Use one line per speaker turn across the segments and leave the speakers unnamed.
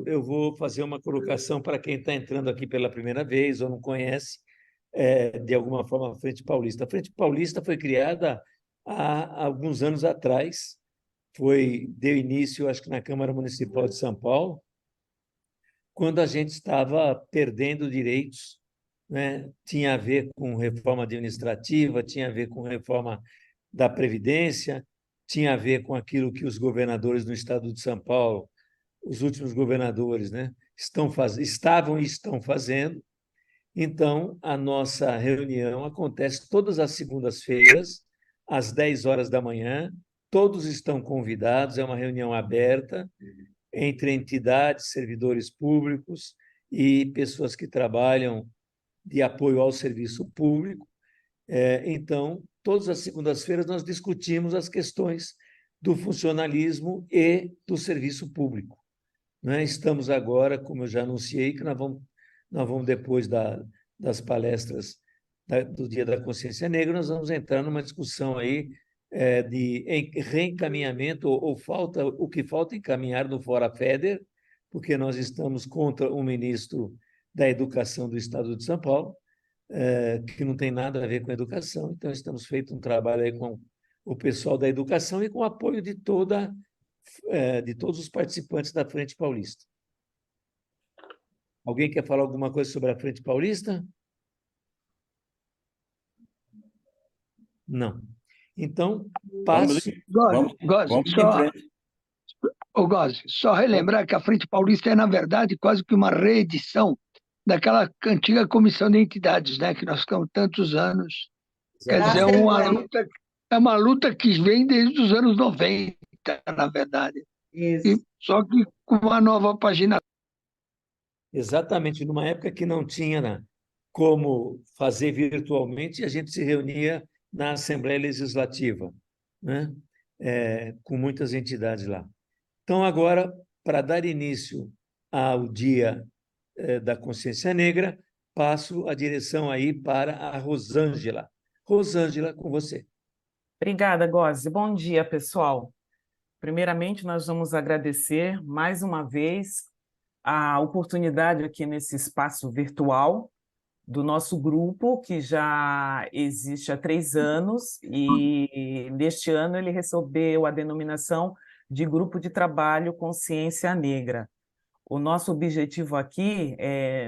eu vou fazer uma colocação para quem está entrando aqui pela primeira vez ou não conhece, de alguma forma, a Frente Paulista. A Frente Paulista foi criada há alguns anos atrás, deu início, acho que na Câmara Municipal de São Paulo, quando a gente estava perdendo direitos, né? Tinha a ver com reforma administrativa, tinha a ver com reforma da Previdência, tinha a ver com aquilo que os governadores no estado de São Paulo, os últimos governadores, né, estavam e estão fazendo. Então, a nossa reunião acontece todas as segundas-feiras, às 10 horas da manhã. Todos estão convidados, é uma reunião aberta entre entidades, servidores públicos e pessoas que trabalham de apoio ao serviço público. Então, todas as segundas-feiras nós discutimos as questões do funcionalismo e do serviço público, né? Estamos agora, como eu já anunciei, que nós vamos depois das palestras do Dia da Consciência Negra, nós vamos entrar numa discussão aí de reencaminhamento ou falta, o que falta encaminhar no Fora FEDER, porque nós estamos contra o ministro da Educação do Estado de São Paulo, que não tem nada a ver com a educação. Então, estamos feito um trabalho aí com o pessoal da educação e com o apoio de todos os participantes da Frente Paulista. Alguém quer falar alguma coisa sobre a Frente Paulista? Não. Então, passo...
Vamos em frente. Góes, só relembrar que a Frente Paulista é, na verdade, quase que uma reedição daquela antiga comissão de entidades, né, que nós ficamos tantos anos. Quer dizer, é uma luta que vem desde os anos 90, na verdade.
Isso.
Só que com uma nova página.
Exatamente, numa época que não tinha como fazer virtualmente, a gente se reunia na Assembleia Legislativa, né? Com muitas entidades lá. Então, agora, para dar início ao Dia da Consciência Negra, passo a direção aí para a Rosângela. Rosângela, com você.
Obrigada, Góes. Bom dia, pessoal. Primeiramente, nós vamos agradecer mais uma vez a oportunidade aqui nesse espaço virtual do nosso grupo, que já existe há 3 anos, e neste ano ele recebeu a denominação de Grupo de Trabalho Consciência Negra. O nosso objetivo aqui,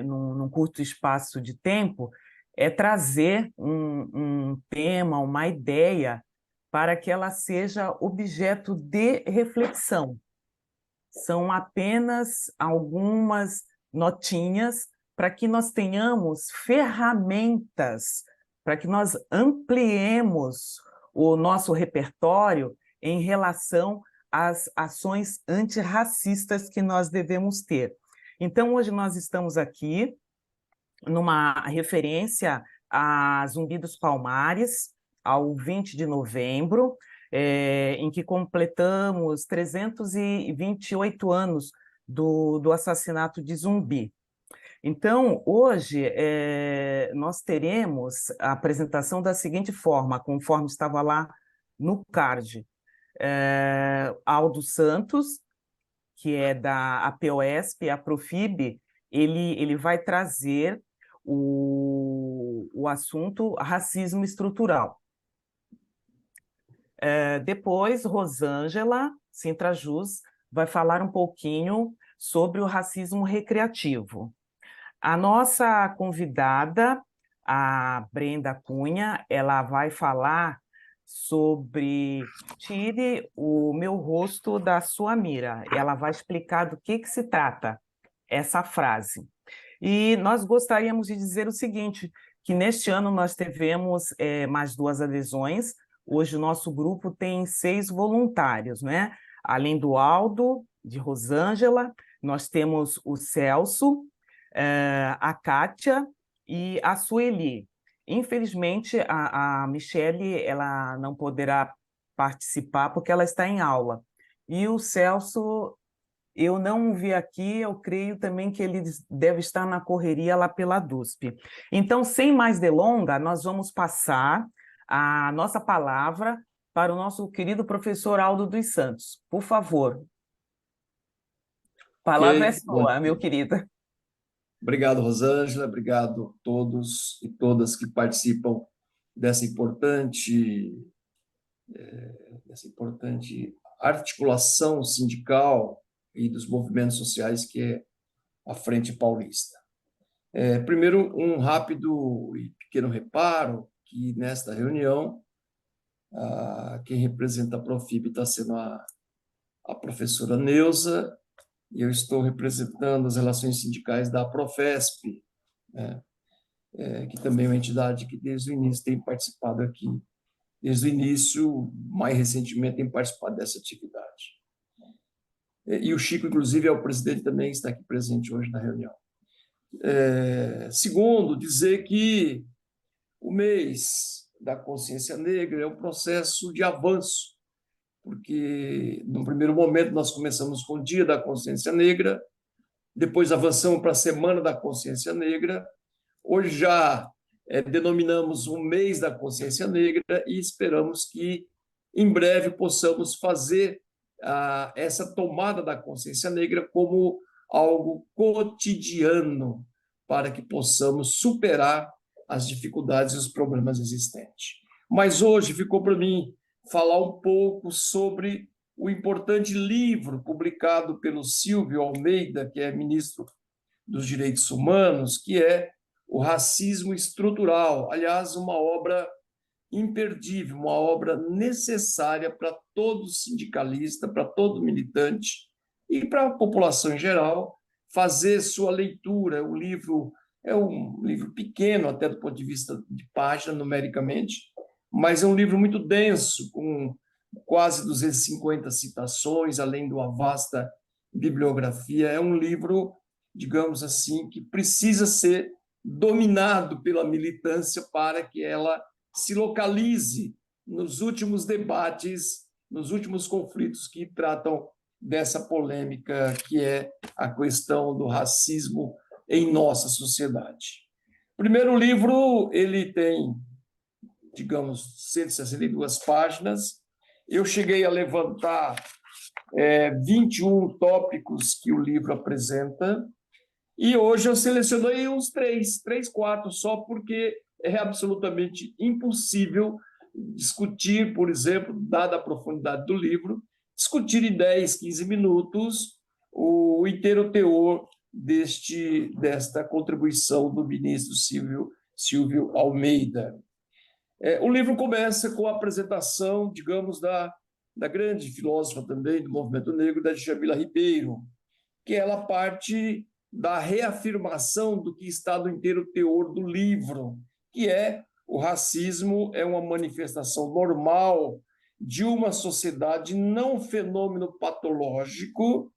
num curto espaço de tempo, é trazer um tema, uma ideia, para que ela seja objeto de reflexão. São apenas algumas notinhas para que nós tenhamos ferramentas, para que nós ampliemos o nosso repertório em relação às ações antirracistas que nós devemos ter. Então, hoje nós estamos aqui numa referência a Zumbi dos Palmares, ao 20 de novembro, em que completamos 328 anos do assassinato de Zumbi. Então, hoje, nós teremos a apresentação da seguinte forma, conforme estava lá no card. Aldo Santos, que é da APOESP, a Profib, ele vai trazer o assunto racismo estrutural. Depois, Rosângela Sintrajus vai falar um pouquinho sobre o racismo recreativo. A nossa convidada, a Brenda Cunha, ela vai falar sobre tire o meu rosto da sua mira. Ela vai explicar do que se trata essa frase. E nós gostaríamos de dizer o seguinte, que neste ano nós tivemos mais 2 adesões. Hoje o nosso grupo tem 6 voluntários, né? Além do Aldo, de Rosângela, nós temos o Celso, a Kátia e a Sueli. Infelizmente, a Michele ela não poderá participar porque ela está em aula. E o Celso, eu não o vi aqui, eu creio também que ele deve estar na correria lá pela DUSP. Então, sem mais delonga, nós vamos passar a nossa palavra para o nosso querido professor Aldo dos Santos. Por favor. Palavra é
Ok, bom
sua, meu
dia.
querido.
Obrigado, Rosângela. Obrigado a todos e todas que participam dessa importante articulação sindical e dos movimentos sociais que é a Frente Paulista. Primeiro, um rápido e pequeno reparo, que nesta reunião, quem representa a Profib está sendo a professora Neuza, e eu estou representando as relações sindicais da Profesp, né? Que também é uma entidade que desde o início tem participado aqui, desde o início, mais recentemente, tem participado dessa atividade. E o Chico, inclusive, é o presidente também, está aqui presente hoje na reunião. Segundo, dizer que o mês da consciência negra é um processo de avanço, porque, no primeiro momento, nós começamos com o Dia da Consciência Negra, depois avançamos para a Semana da Consciência Negra, hoje já denominamos o mês da consciência negra e esperamos que, em breve, possamos fazer essa tomada da consciência negra como algo cotidiano para que possamos superar as dificuldades e os problemas existentes. Mas hoje ficou para mim falar um pouco sobre o importante livro publicado pelo Silvio Almeida, que é ministro dos Direitos Humanos, que é O Racismo Estrutural. Aliás, uma obra imperdível, uma obra necessária para todo sindicalista, para todo militante e para a população em geral fazer sua leitura. O livro é um livro pequeno, até do ponto de vista de página, numericamente, mas é um livro muito denso, com quase 250 citações, além de uma vasta bibliografia. É um livro, digamos assim, que precisa ser dominado pela militância para que ela se localize nos últimos debates, nos últimos conflitos que tratam dessa polêmica que é a questão do racismo em nossa sociedade. O primeiro livro, ele tem, digamos, 162 páginas. Eu cheguei a levantar 21 tópicos que o livro apresenta, e hoje eu selecionei uns três, quatro, só porque é absolutamente impossível discutir, por exemplo, dada a profundidade do livro, discutir em 10, 15 minutos o inteiro teor desta contribuição do ministro Silvio Almeida. O livro começa com a apresentação, digamos, da grande filósofa também do movimento negro, da Djamila Ribeiro, que ela parte da reafirmação do que está no inteiro teor do livro, que é o racismo é uma manifestação normal de uma sociedade, não um fenômeno patológico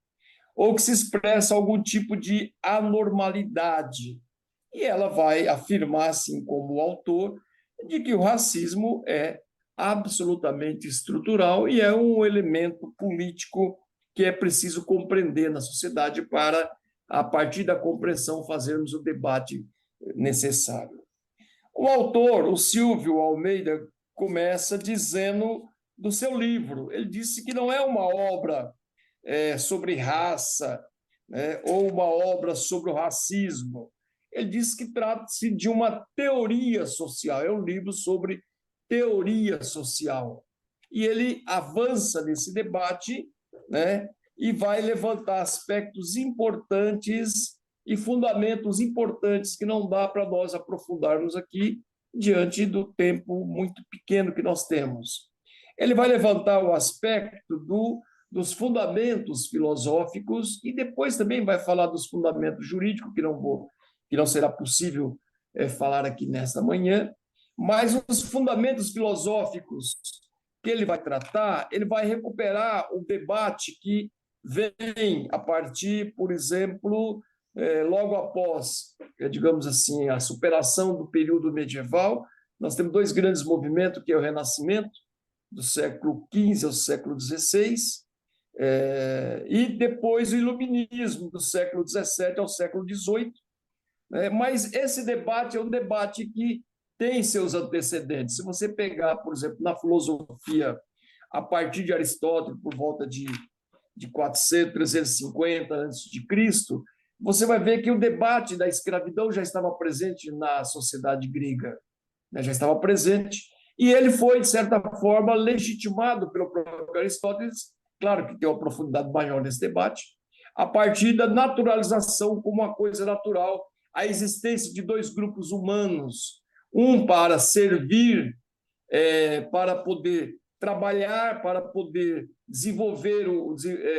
ou que se expressa algum tipo de anormalidade. E ela vai afirmar, assim como o autor, de que o racismo é absolutamente estrutural e é um elemento político que é preciso compreender na sociedade para, a partir da compreensão, fazermos o debate necessário. O autor, o Silvio Almeida, começa dizendo do seu livro. Ele disse que não é uma obra sobre raça, né, ou uma obra sobre o racismo. Ele disse que trata-se de uma teoria social, é um livro sobre teoria social. E ele avança nesse debate, né, e vai levantar aspectos importantes e fundamentos importantes que não dá para nós aprofundarmos aqui diante do tempo muito pequeno que nós temos. Ele vai levantar o aspecto dos fundamentos filosóficos e depois também vai falar dos fundamentos jurídicos, que não será possível falar aqui nesta manhã, mas os fundamentos filosóficos que ele vai tratar, ele vai recuperar o debate que vem a partir, por exemplo, logo após, digamos assim, a superação do período medieval. Nós temos dois grandes movimentos, que é o Renascimento, do século XV ao século XVI, e depois o Iluminismo, do século XVII ao século XVIII. Mas esse debate é um debate que tem seus antecedentes. Se você pegar, por exemplo, na filosofia, a partir de Aristóteles, por volta de de 400, 350 a.C., você vai ver que o debate da escravidão já estava presente na sociedade grega, né? Já estava presente, e ele foi, de certa forma, legitimado pelo próprio Aristóteles, claro que tem uma profundidade maior nesse debate, a partir da naturalização como uma coisa natural, a existência de dois grupos humanos, um para servir, para poder trabalhar, para poder desenvolver,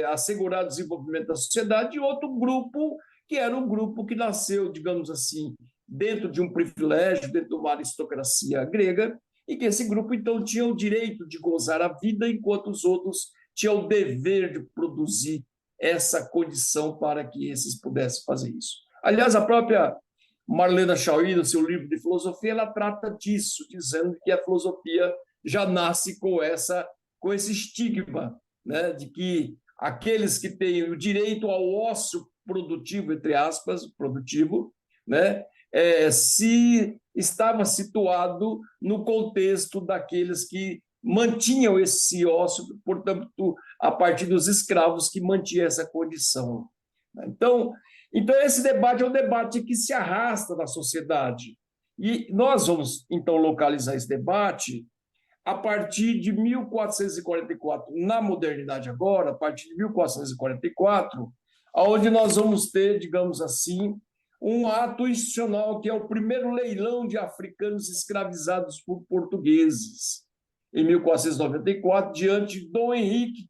assegurar o desenvolvimento da sociedade, e outro grupo que era um grupo que nasceu, digamos assim, dentro de um privilégio, dentro de uma aristocracia grega, e que esse grupo, então, tinha o direito de gozar a vida, enquanto os outros tinham o dever de produzir essa condição para que esses pudessem fazer isso. Aliás, a própria Marlene Chauí, no seu livro de filosofia, ela trata disso, dizendo que a filosofia já nasce com esse estigma, né, de que aqueles que têm o direito ao ócio produtivo, entre aspas, produtivo, né, se estava situado no contexto daqueles que mantinham esse ócio, portanto, a partir dos escravos que mantinham essa condição. Então, esse debate é um debate que se arrasta na sociedade. E nós vamos, então, localizar esse debate a partir de 1444, na modernidade agora, a partir de 1444, onde nós vamos ter, digamos assim, um ato institucional, que é o primeiro leilão de africanos escravizados por portugueses, em 1494, diante de Dom Henrique,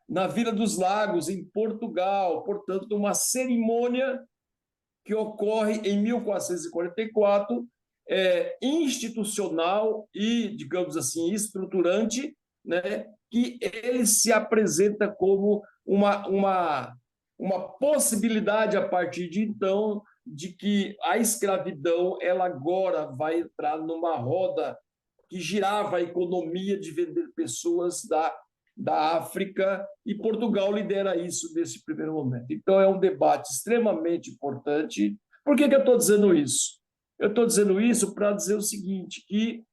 na Vila dos Lagos, em Portugal. Portanto, uma cerimônia que ocorre em 1444, institucional e, digamos assim, estruturante, né, que ele se apresenta como uma possibilidade, a partir de então, de que a escravidão ela agora vai entrar numa roda que girava a economia de vender pessoas da África, e Portugal lidera isso nesse primeiro momento. Então, é um debate extremamente importante. Por que eu estou dizendo isso? Eu estou dizendo isso para dizer o seguinte, que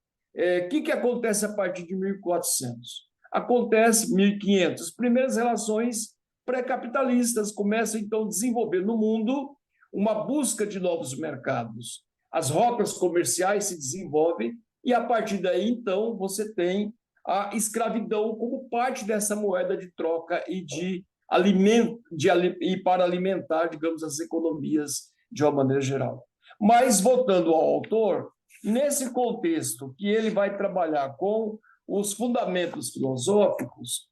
acontece a partir de 1400? Acontece 1500. As primeiras relações pré-capitalistas começam, então, a desenvolver no mundo uma busca de novos mercados. As rotas comerciais se desenvolvem e, a partir daí, então, você tem a escravidão como parte dessa moeda de troca e de alimento, e para alimentar, digamos, as economias de uma maneira geral. Mas, voltando ao autor, nesse contexto que ele vai trabalhar com os fundamentos filosóficos,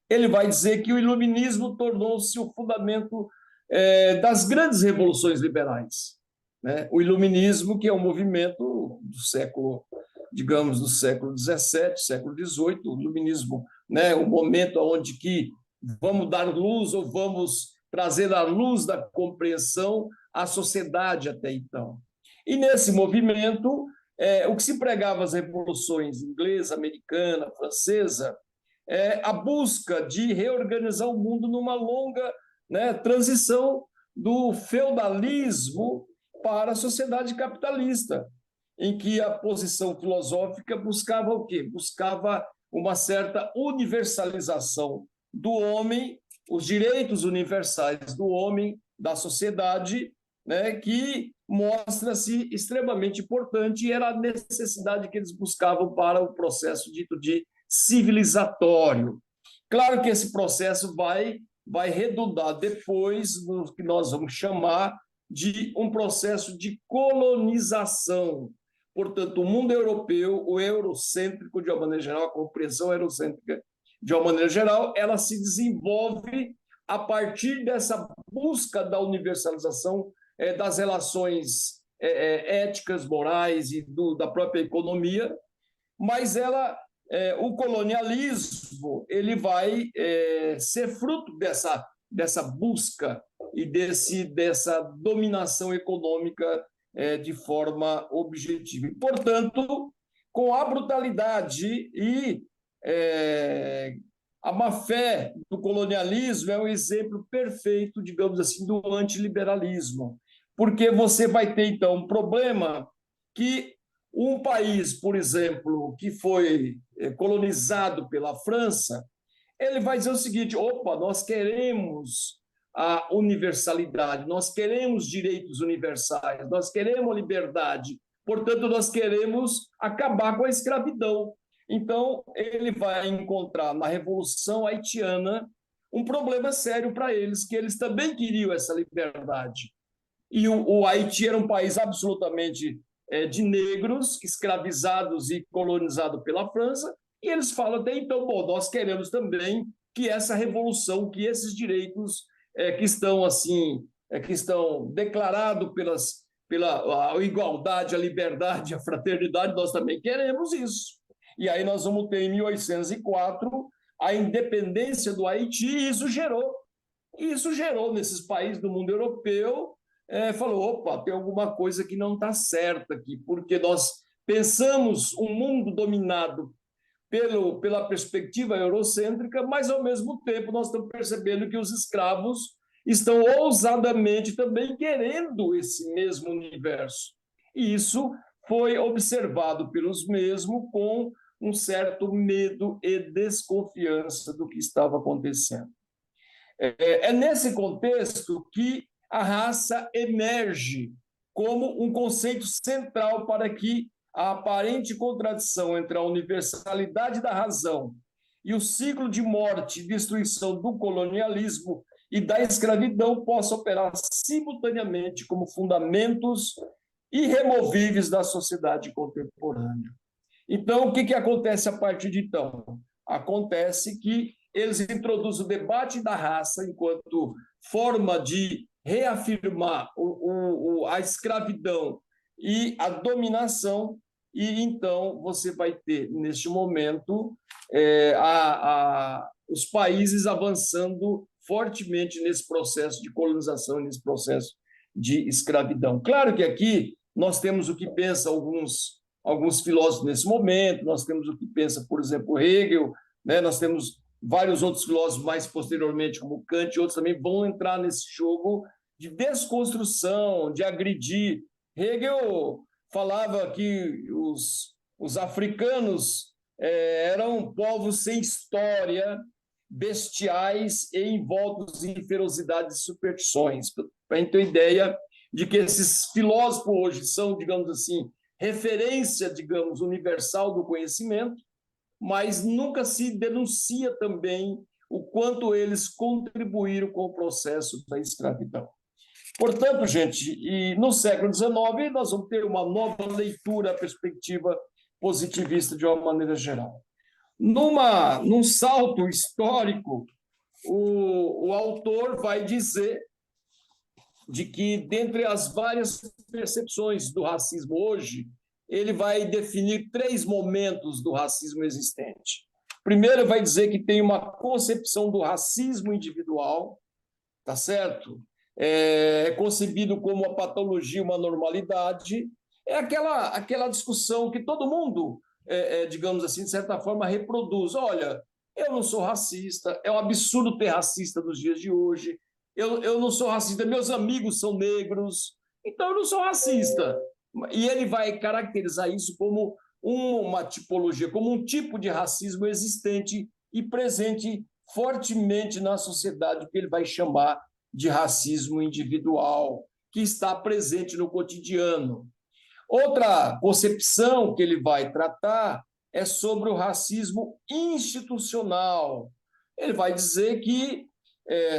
ele vai dizer que o iluminismo tornou-se o fundamento das grandes revoluções liberais, né? O iluminismo, que é um movimento do século, digamos, do século XVII, século XVIII, o iluminismo, né, o momento onde que vamos dar luz ou vamos trazer a luz da compreensão à sociedade até então. E nesse movimento, o que se pregava as revoluções inglesa, americana, francesa, a busca de reorganizar o mundo numa longa, né, transição do feudalismo para a sociedade capitalista, em que a posição filosófica buscava o quê? Buscava uma certa universalização do homem, os direitos universais do homem, da sociedade, né, que mostra-se extremamente importante, e era a necessidade que eles buscavam para o processo dito de civilizatório. Claro que esse processo vai redundar depois no que nós vamos chamar de um processo de colonização. Portanto, o mundo europeu, o eurocêntrico, de uma maneira geral, a compreensão eurocêntrica, de uma maneira geral, ela se desenvolve a partir dessa busca da universalização das relações éticas, morais e da própria economia, mas o colonialismo ele vai ser fruto dessa busca e dessa dominação econômica de forma objetiva. E, portanto, com a brutalidade e a má-fé do colonialismo é um exemplo perfeito, digamos assim, do antiliberalismo, porque você vai ter, então, um problema que um país, por exemplo, que foi colonizado pela França, ele vai dizer o seguinte: opa, nós queremos a universalidade, nós queremos direitos universais, nós queremos a liberdade, portanto, nós queremos acabar com a escravidão. Então, ele vai encontrar na Revolução Haitiana um problema sério para eles, que eles também queriam essa liberdade. E o Haiti era um país absolutamente de negros, escravizados e colonizados pela França, e eles falam até então, bom, nós queremos também que essa revolução, que esses direitos que estão assim, que estão declarados pela igualdade, a liberdade, a fraternidade, nós também queremos isso. E aí nós vamos ter, em 1804, a independência do Haiti, e isso gerou nesses países do mundo europeu, falou, opa, tem alguma coisa que não está certa aqui, porque nós pensamos um mundo dominado pela perspectiva eurocêntrica, mas, ao mesmo tempo, nós estamos percebendo que os escravos estão ousadamente também querendo esse mesmo universo. E isso foi observado pelos mesmos com um certo medo e desconfiança do que estava acontecendo. É nesse contexto que a raça emerge como um conceito central para que a aparente contradição entre a universalidade da razão e o ciclo de morte e destruição do colonialismo e da escravidão possa operar simultaneamente como fundamentos irremovíveis da sociedade contemporânea. Então, o que acontece a partir de então? Acontece que eles introduzem o debate da raça enquanto forma de reafirmar a escravidão e a dominação, e então você vai ter, neste momento, os países avançando fortemente nesse processo de colonização, nesse processo de escravidão. Claro que aqui nós temos o que pensa alguns filósofos nesse momento, nós temos o que pensa, por exemplo, Hegel, né? Nós temos vários outros filósofos mais posteriormente, como Kant e outros também, vão entrar nesse jogo de desconstrução, de agredir. Hegel falava que os africanos eram povos sem história, bestiais e envoltos em ferocidades e superstições. Para a gente ter ideia de que esses filósofos hoje são, digamos assim, referência, digamos, universal do conhecimento, mas nunca se denuncia também o quanto eles contribuíram com o processo da escravidão. Portanto, gente, e no século XIX nós vamos ter uma nova leitura, perspectiva positivista de uma maneira geral. Num salto histórico, o autor vai dizer de que, dentre as várias percepções do racismo hoje, ele vai definir 3 momentos do racismo existente. Primeiro, vai dizer que tem uma concepção do racismo individual, tá certo? É concebido como uma patologia, uma normalidade. É aquela discussão que todo mundo, digamos assim, de certa forma, reproduz. Olha, eu não sou racista, é um absurdo ter racista nos dias de hoje, eu não sou racista, meus amigos são negros, então eu não sou racista. E ele vai caracterizar isso como uma tipologia, como um tipo de racismo existente e presente fortemente na sociedade, que ele vai chamar de racismo individual, que está presente no cotidiano. Outra concepção que ele vai tratar é sobre o racismo institucional. Ele vai dizer que,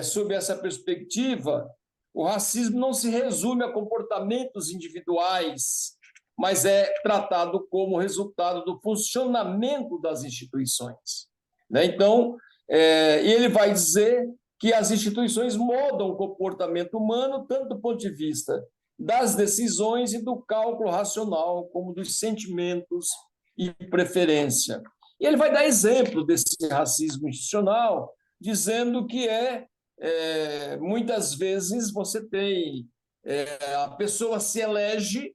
sob essa perspectiva, o racismo não se resume a comportamentos individuais, mas é tratado como resultado do funcionamento das instituições. Então, ele vai dizer que as instituições moldam o comportamento humano, tanto do ponto de vista das decisões e do cálculo racional, como dos sentimentos e preferência. E ele vai dar exemplo desse racismo institucional, dizendo que muitas vezes você tem a pessoa se elege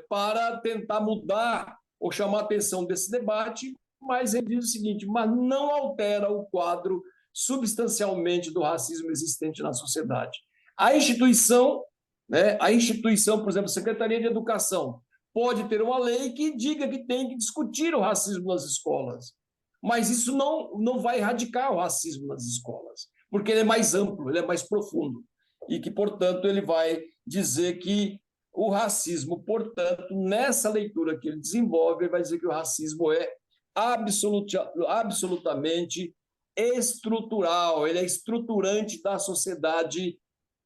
para tentar mudar ou chamar a atenção desse debate, mas ele diz o seguinte: mas não altera o quadro substancialmente do racismo existente na sociedade. A instituição, por exemplo, a Secretaria de Educação, pode ter uma lei que diga que tem que discutir o racismo nas escolas, Mas isso não vai erradicar o racismo nas escolas, porque ele é mais amplo, ele é mais profundo, e que, portanto, ele vai dizer que o racismo, portanto, nessa leitura que ele desenvolve, ele vai dizer que o racismo é absolutamente estrutural, ele é estruturante da sociedade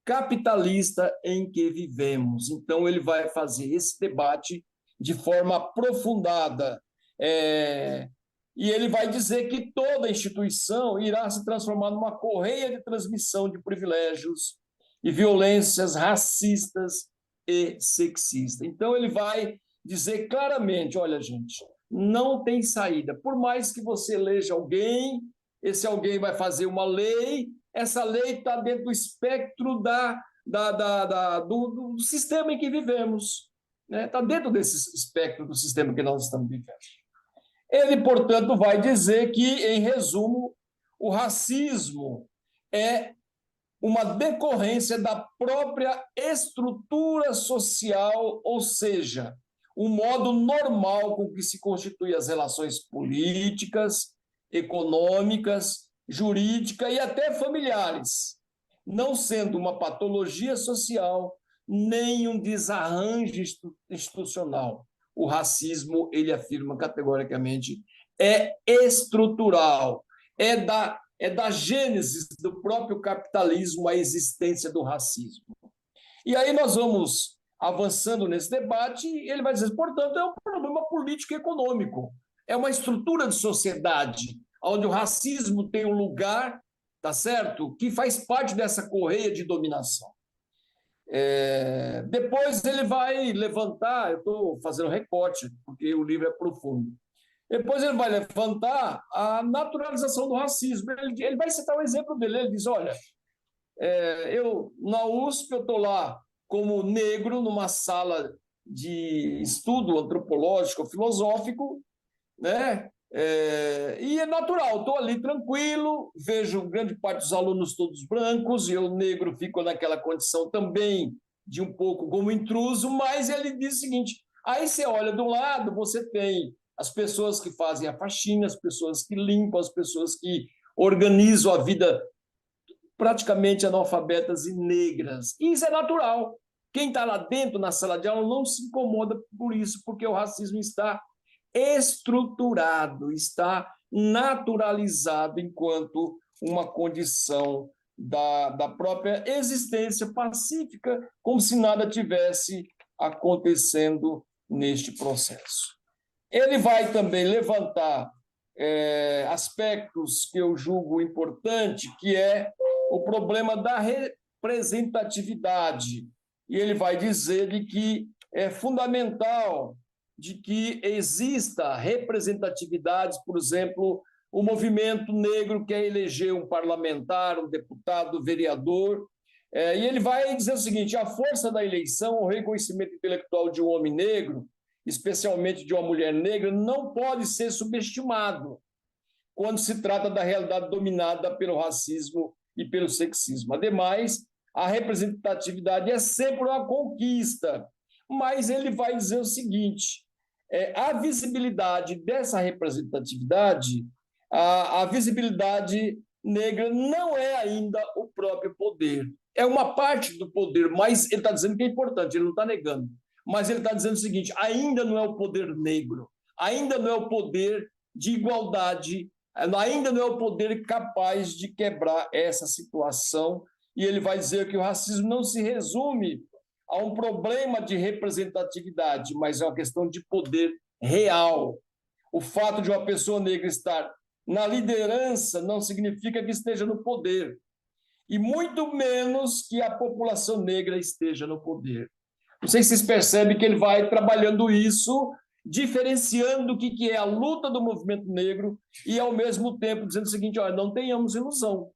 capitalista em que vivemos. Então, ele vai fazer esse debate de forma aprofundada, e ele vai dizer que toda instituição irá se transformar numa correia de transmissão de privilégios e violências racistas e sexistas. Então, ele vai dizer claramente, olha, gente, não tem saída. Por mais que você eleja alguém, esse alguém vai fazer uma lei, essa lei está dentro do espectro do sistema em que vivemos, né? Está dentro desse espectro do sistema que nós estamos vivendo. Ele, portanto, vai dizer que, em resumo, o racismo é uma decorrência da própria estrutura social, ou seja, o modo normal com que se constituem as relações políticas, econômicas, jurídicas e até familiares, não sendo uma patologia social nem um desarranjo institucional. O racismo, ele afirma categoricamente, é estrutural, é da gênese do próprio capitalismo a existência do racismo. E aí nós vamos avançando nesse debate, e ele vai dizer, portanto, é um problema político e econômico, é uma estrutura de sociedade onde o racismo tem um lugar, tá certo, que faz parte dessa correia de dominação. Depois ele vai levantar, eu estou fazendo recorte, porque o livro é profundo. Depois ele vai levantar a naturalização do racismo. Ele vai citar o exemplo dele. Ele diz, olha, na USP eu estou lá como negro numa sala de estudo antropológico, filosófico, né? E é natural, estou ali tranquilo, vejo grande parte dos alunos todos brancos, e eu, negro, fico naquela condição também de um pouco como intruso, mas ele diz o seguinte, aí você olha do lado, você tem as pessoas que fazem a faxina, as pessoas que limpam, as pessoas que organizam a vida praticamente analfabetas e negras. E isso é natural. Quem está lá dentro, na sala de aula, não se incomoda por isso, porque o racismo está estruturado, está naturalizado enquanto uma condição da própria existência pacífica, como se nada tivesse acontecendo neste processo. Ele vai também levantar aspectos que eu julgo importante, que é o problema da representatividade. E ele vai dizer de que é fundamental de que exista representatividade, por exemplo, o movimento negro quer eleger um parlamentar, um deputado, vereador, e ele vai dizer o seguinte, a força da eleição, o reconhecimento intelectual de um homem negro, especialmente de uma mulher negra, não pode ser subestimado quando se trata da realidade dominada pelo racismo e pelo sexismo. Ademais, a representatividade é sempre uma conquista, mas ele vai dizer o seguinte, a visibilidade dessa representatividade, a visibilidade negra não é ainda o próprio poder, é uma parte do poder, mas ele está dizendo que é importante, ele não está negando, mas ele está dizendo o seguinte, ainda não é o poder negro, ainda não é o poder de igualdade, ainda não é o poder capaz de quebrar essa situação, e ele vai dizer que o racismo não se resume a um problema de representatividade, mas é uma questão de poder real. O fato de uma pessoa negra estar na liderança não significa que esteja no poder, e muito menos que a população negra esteja no poder. Não sei se vocês percebem que ele vai trabalhando isso, diferenciando o que é a luta do movimento negro e, ao mesmo tempo, dizendo o seguinte, olha, não tenhamos ilusão.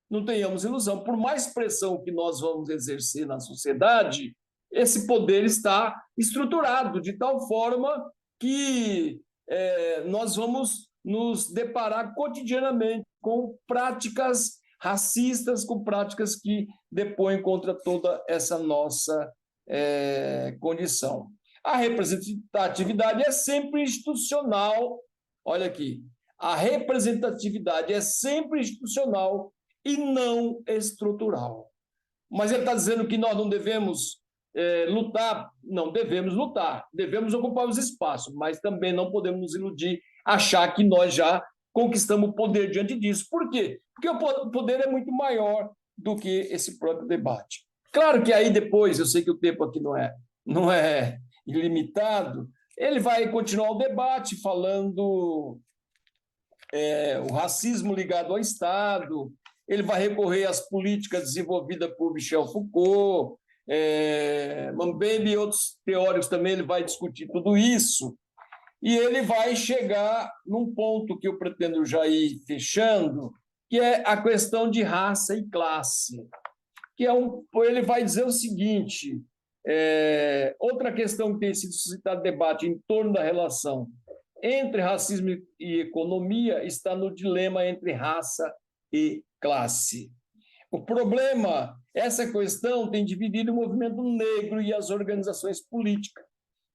Não tenhamos ilusão. Por mais pressão que nós vamos exercer na sociedade, esse poder está estruturado de tal forma que nós vamos nos deparar cotidianamente com práticas racistas, com práticas que depõem contra toda essa nossa condição. A representatividade é sempre institucional. Olha aqui. a representatividade é sempre institucional e não estrutural. Mas ele está dizendo que nós não devemos lutar? Não, devemos lutar, devemos ocupar os espaços, mas também não podemos nos iludir, achar que nós já conquistamos o poder diante disso. Por quê? Porque o poder é muito maior do que esse próprio debate. Claro que aí depois, eu sei que o tempo aqui não é ilimitado, ele vai continuar o debate falando o racismo ligado ao Estado, ele vai recorrer às políticas desenvolvidas por Michel Foucault, Mbembe e outros teóricos também, ele vai discutir tudo isso, e ele vai chegar num ponto que eu pretendo já ir fechando, que é a questão de raça e classe, ele vai dizer o seguinte, outra questão que tem sido suscitada debate em torno da relação entre racismo e economia está no dilema entre raça e classe. O problema, essa questão tem dividido o movimento negro e as organizações políticas,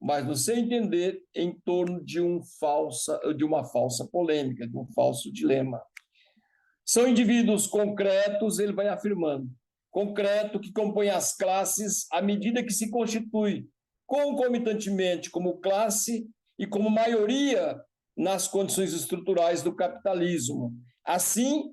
mas, no seu entender, em torno de uma falsa polêmica, de um falso dilema. São indivíduos concretos, ele vai afirmando, concreto que compõe as classes à medida que se constitui concomitantemente como classe e como maioria nas condições estruturais do capitalismo. Assim,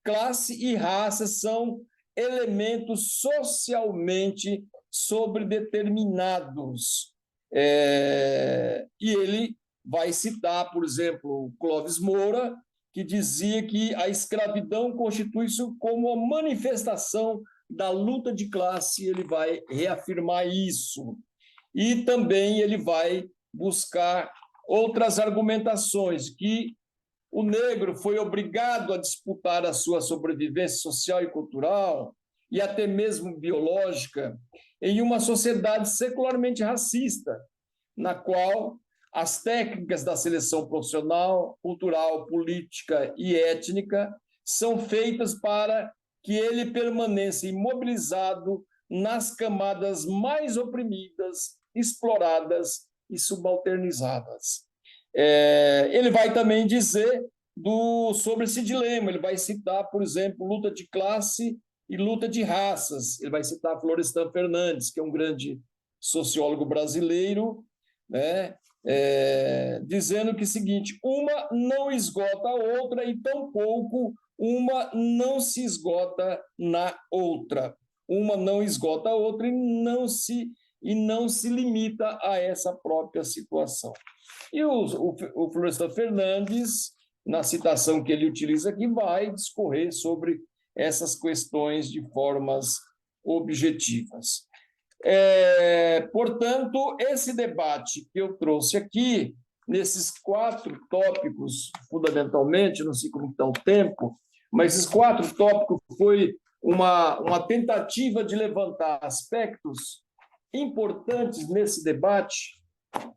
classe e raça são elementos socialmente sobredeterminados. E ele vai citar, por exemplo, Clóvis Moura, que dizia que a escravidão constitui-se como uma manifestação da luta de classe, ele vai reafirmar isso. E também ele vai buscar outras argumentações, que o negro foi obrigado a disputar a sua sobrevivência social e cultural, e até mesmo biológica, em uma sociedade secularmente racista, na qual as técnicas da seleção profissional, cultural, política e étnica são feitas para que ele permaneça imobilizado nas camadas mais oprimidas, exploradas e subalternizadas. Ele vai também dizer sobre esse dilema, ele vai citar, por exemplo, luta de classe e luta de raças. Ele vai citar Florestan Fernandes, que é um grande sociólogo brasileiro, né? Dizendo que é o seguinte, uma não esgota a outra e tampouco uma não se esgota na outra. Uma não esgota a outra e não se limita a essa própria situação. E o Florestan Fernandes, na citação que ele utiliza aqui, vai discorrer sobre essas questões de formas objetivas. Portanto, esse debate que eu trouxe aqui, nesses 4 tópicos, fundamentalmente, não sei como está o tempo, mas esses 4 tópicos foi uma tentativa de levantar aspectos importantes nesse debate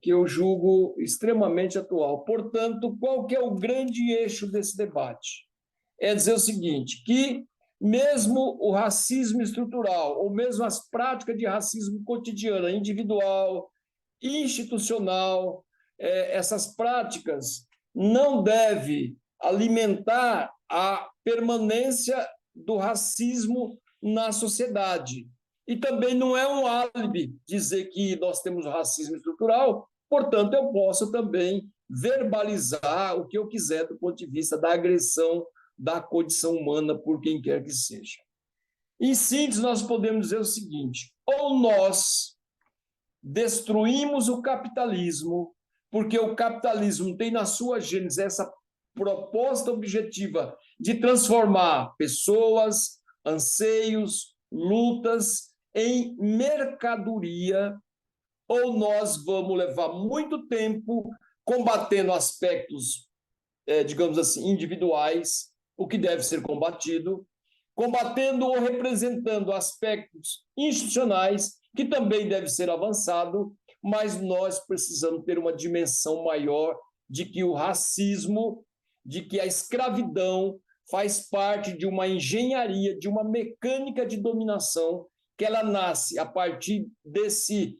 que eu julgo extremamente atual. Portanto, qual que é o grande eixo desse debate? É dizer o seguinte, que mesmo o racismo estrutural, ou mesmo as práticas de racismo cotidiano, individual, institucional, essas práticas não devem alimentar a permanência do racismo na sociedade. E também não é um álibi dizer que nós temos racismo estrutural, portanto, eu posso também verbalizar o que eu quiser do ponto de vista da agressão da condição humana por quem quer que seja. Em síntese, nós podemos dizer o seguinte, ou nós destruímos o capitalismo, porque o capitalismo tem na sua gênese essa proposta objetiva de transformar pessoas, anseios, lutas em mercadoria, ou nós vamos levar muito tempo combatendo aspectos, digamos assim, individuais, o que deve ser combatido, combatendo ou representando aspectos institucionais, que também deve ser avançado, mas nós precisamos ter uma dimensão maior de que o racismo, de que a escravidão faz parte de uma engenharia, de uma mecânica de dominação, que ela nasce a partir desse,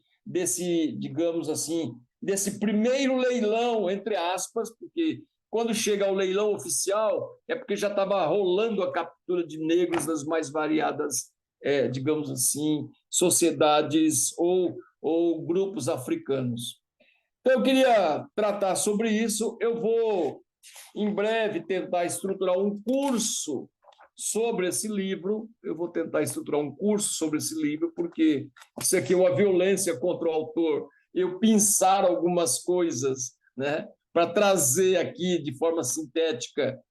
digamos assim, desse primeiro leilão, entre aspas, porque Quando chega ao leilão oficial, é porque já estava rolando a captura de negros nas mais variadas, digamos assim, sociedades ou grupos africanos. Então, eu queria tratar sobre isso. Eu vou, em breve, tentar estruturar um curso sobre esse livro. Eu vou tentar estruturar um curso sobre esse livro, porque isso aqui é uma violência contra o autor. Eu pensar algumas coisas, né, para trazer aqui de forma sintética,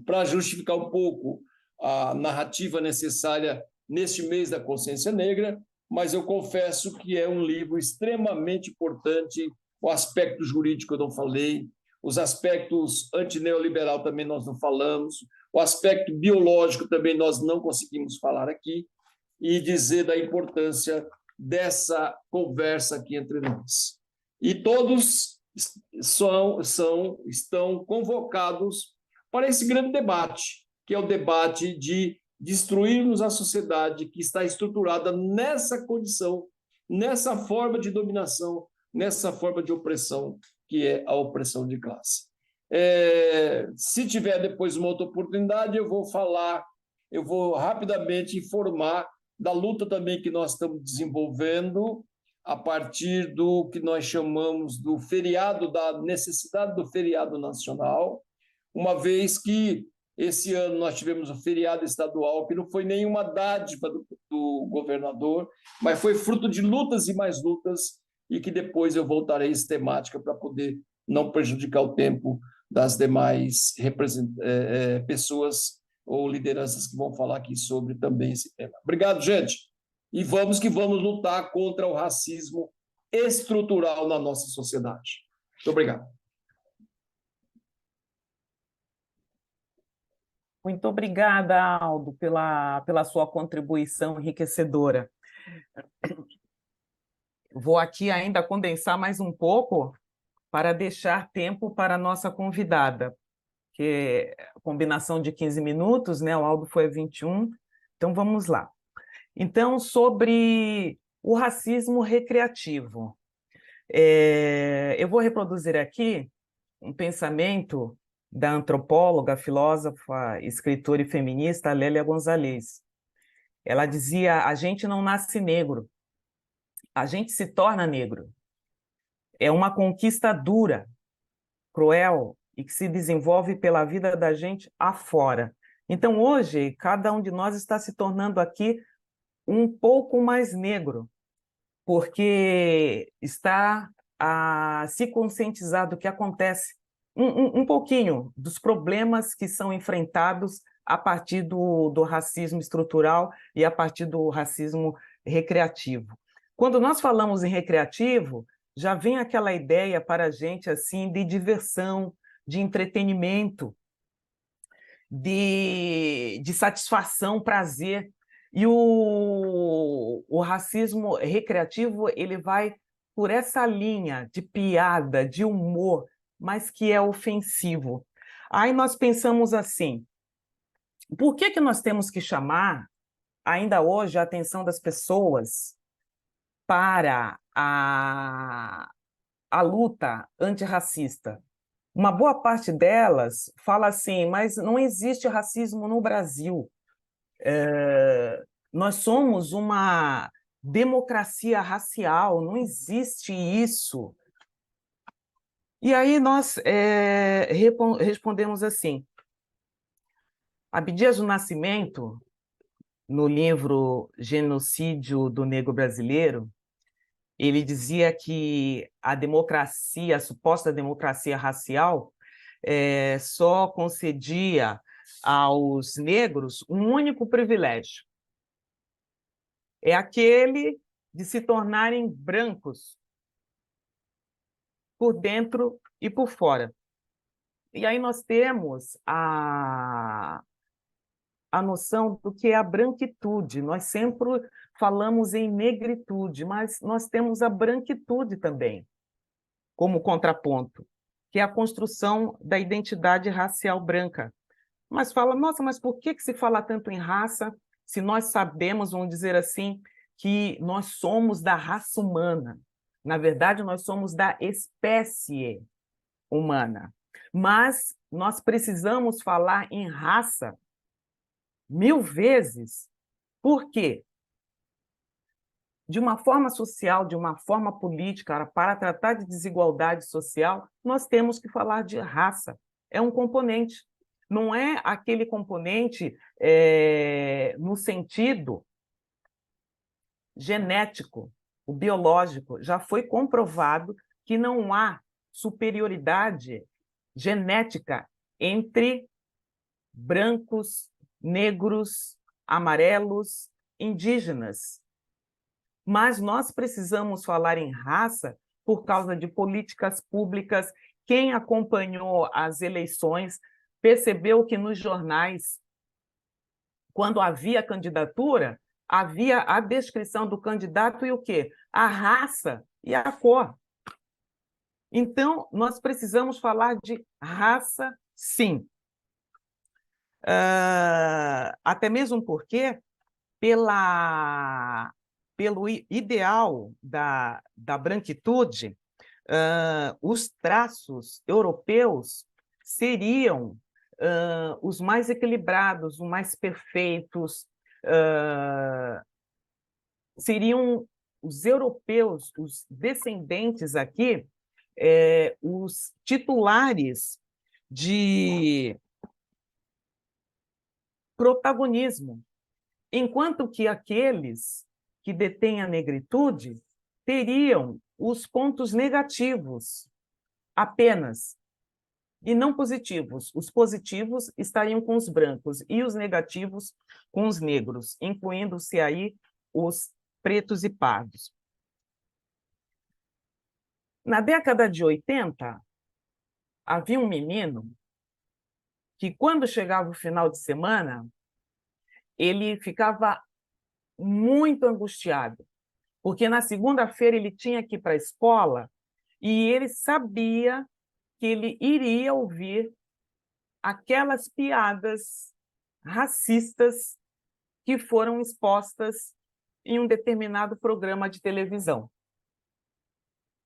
para justificar um pouco a narrativa necessária neste mês da consciência negra, mas eu confesso que é um livro extremamente importante. O aspecto jurídico eu não falei, os aspectos antineoliberal também nós não falamos, o aspecto biológico também nós não conseguimos falar aqui, e dizer da importância dessa conversa aqui entre nós. E todos estão convocados para esse grande debate, que é o debate de destruirmos a sociedade que está estruturada nessa condição, nessa forma de dominação, nessa forma de opressão, que é a opressão de classe. Se tiver depois uma outra oportunidade, eu vou rapidamente informar da luta também que nós estamos desenvolvendo a partir do que nós chamamos do feriado, da necessidade do feriado nacional, uma vez que esse ano nós tivemos um feriado estadual que não foi nenhuma dádiva do governador, mas foi fruto de lutas e mais lutas, e que depois eu voltarei a essa temática para poder não prejudicar o tempo das demais pessoas ou lideranças que vão falar aqui sobre também esse tema. Obrigado, gente. E vamos lutar contra o racismo estrutural na nossa sociedade. Muito obrigado.
Muito obrigada, Aldo, pela sua contribuição enriquecedora. Vou aqui ainda condensar mais um pouco para deixar tempo para a nossa convidada, que é a combinação de 15 minutos, né? O Aldo foi 21, então vamos lá. Então, sobre o racismo recreativo. Eu vou reproduzir aqui um pensamento da antropóloga, filósofa, escritora e feminista Lélia Gonzalez. Ela dizia: a gente não nasce negro, a gente se torna negro. É uma conquista dura, cruel e que se desenvolve pela vida da gente afora. Então, hoje, cada um de nós está se tornando aqui um pouco mais negro, porque está a se conscientizar do que acontece, um pouquinho dos problemas que são enfrentados a partir do racismo estrutural e a partir do racismo recreativo. Quando nós falamos em recreativo, já vem aquela ideia para a gente assim, de diversão, de entretenimento, de satisfação, prazer. E o racismo recreativo ele vai por essa linha de piada, de humor, mas que é ofensivo. Aí nós pensamos assim, por que nós temos que chamar, ainda hoje, a atenção das pessoas para a luta antirracista? Uma boa parte delas fala assim, mas não existe racismo no Brasil. Nós somos uma democracia racial, não existe isso. E aí nós respondemos assim, Abdias do Nascimento, no livro Genocídio do Negro Brasileiro, ele dizia que a democracia, a suposta democracia racial, só concedia aos negros um único privilégio. É aquele de se tornarem brancos por dentro e por fora. E aí nós temos a noção do que é a branquitude. Nós sempre falamos em negritude, mas nós temos a branquitude também, como contraponto, que é a construção da identidade racial branca. Mas fala, nossa, mas por que se fala tanto em raça, se nós sabemos, vamos dizer assim, que nós somos da raça humana? Na verdade, nós somos da espécie humana. Mas nós precisamos falar em raça 1000 vezes. Por quê? De uma forma social, de uma forma política, para tratar de desigualdade social, nós temos que falar de raça. É um componente. Não é aquele componente no sentido genético, o biológico. Já foi comprovado que não há superioridade genética entre brancos, negros, amarelos, indígenas. Mas nós precisamos falar em raça por causa de políticas públicas. Quem acompanhou as eleições percebeu que nos jornais, quando havia candidatura, havia a descrição do candidato e o quê? A raça e a cor. Então, nós precisamos falar de raça, sim. Até mesmo porque, pelo ideal da branquitude, os traços europeus seriam os mais equilibrados, os mais perfeitos, seriam os europeus, os descendentes aqui, os titulares de protagonismo, enquanto que aqueles que detêm a negritude teriam os pontos negativos apenas, e não positivos. Os positivos estariam com os brancos e os negativos com os negros, incluindo-se aí os pretos e pardos. Na década de 80, havia um menino que, quando chegava o final de semana, ele ficava muito angustiado, porque na segunda-feira ele tinha que ir para a escola e ele sabia que ele iria ouvir aquelas piadas racistas que foram expostas em um determinado programa de televisão,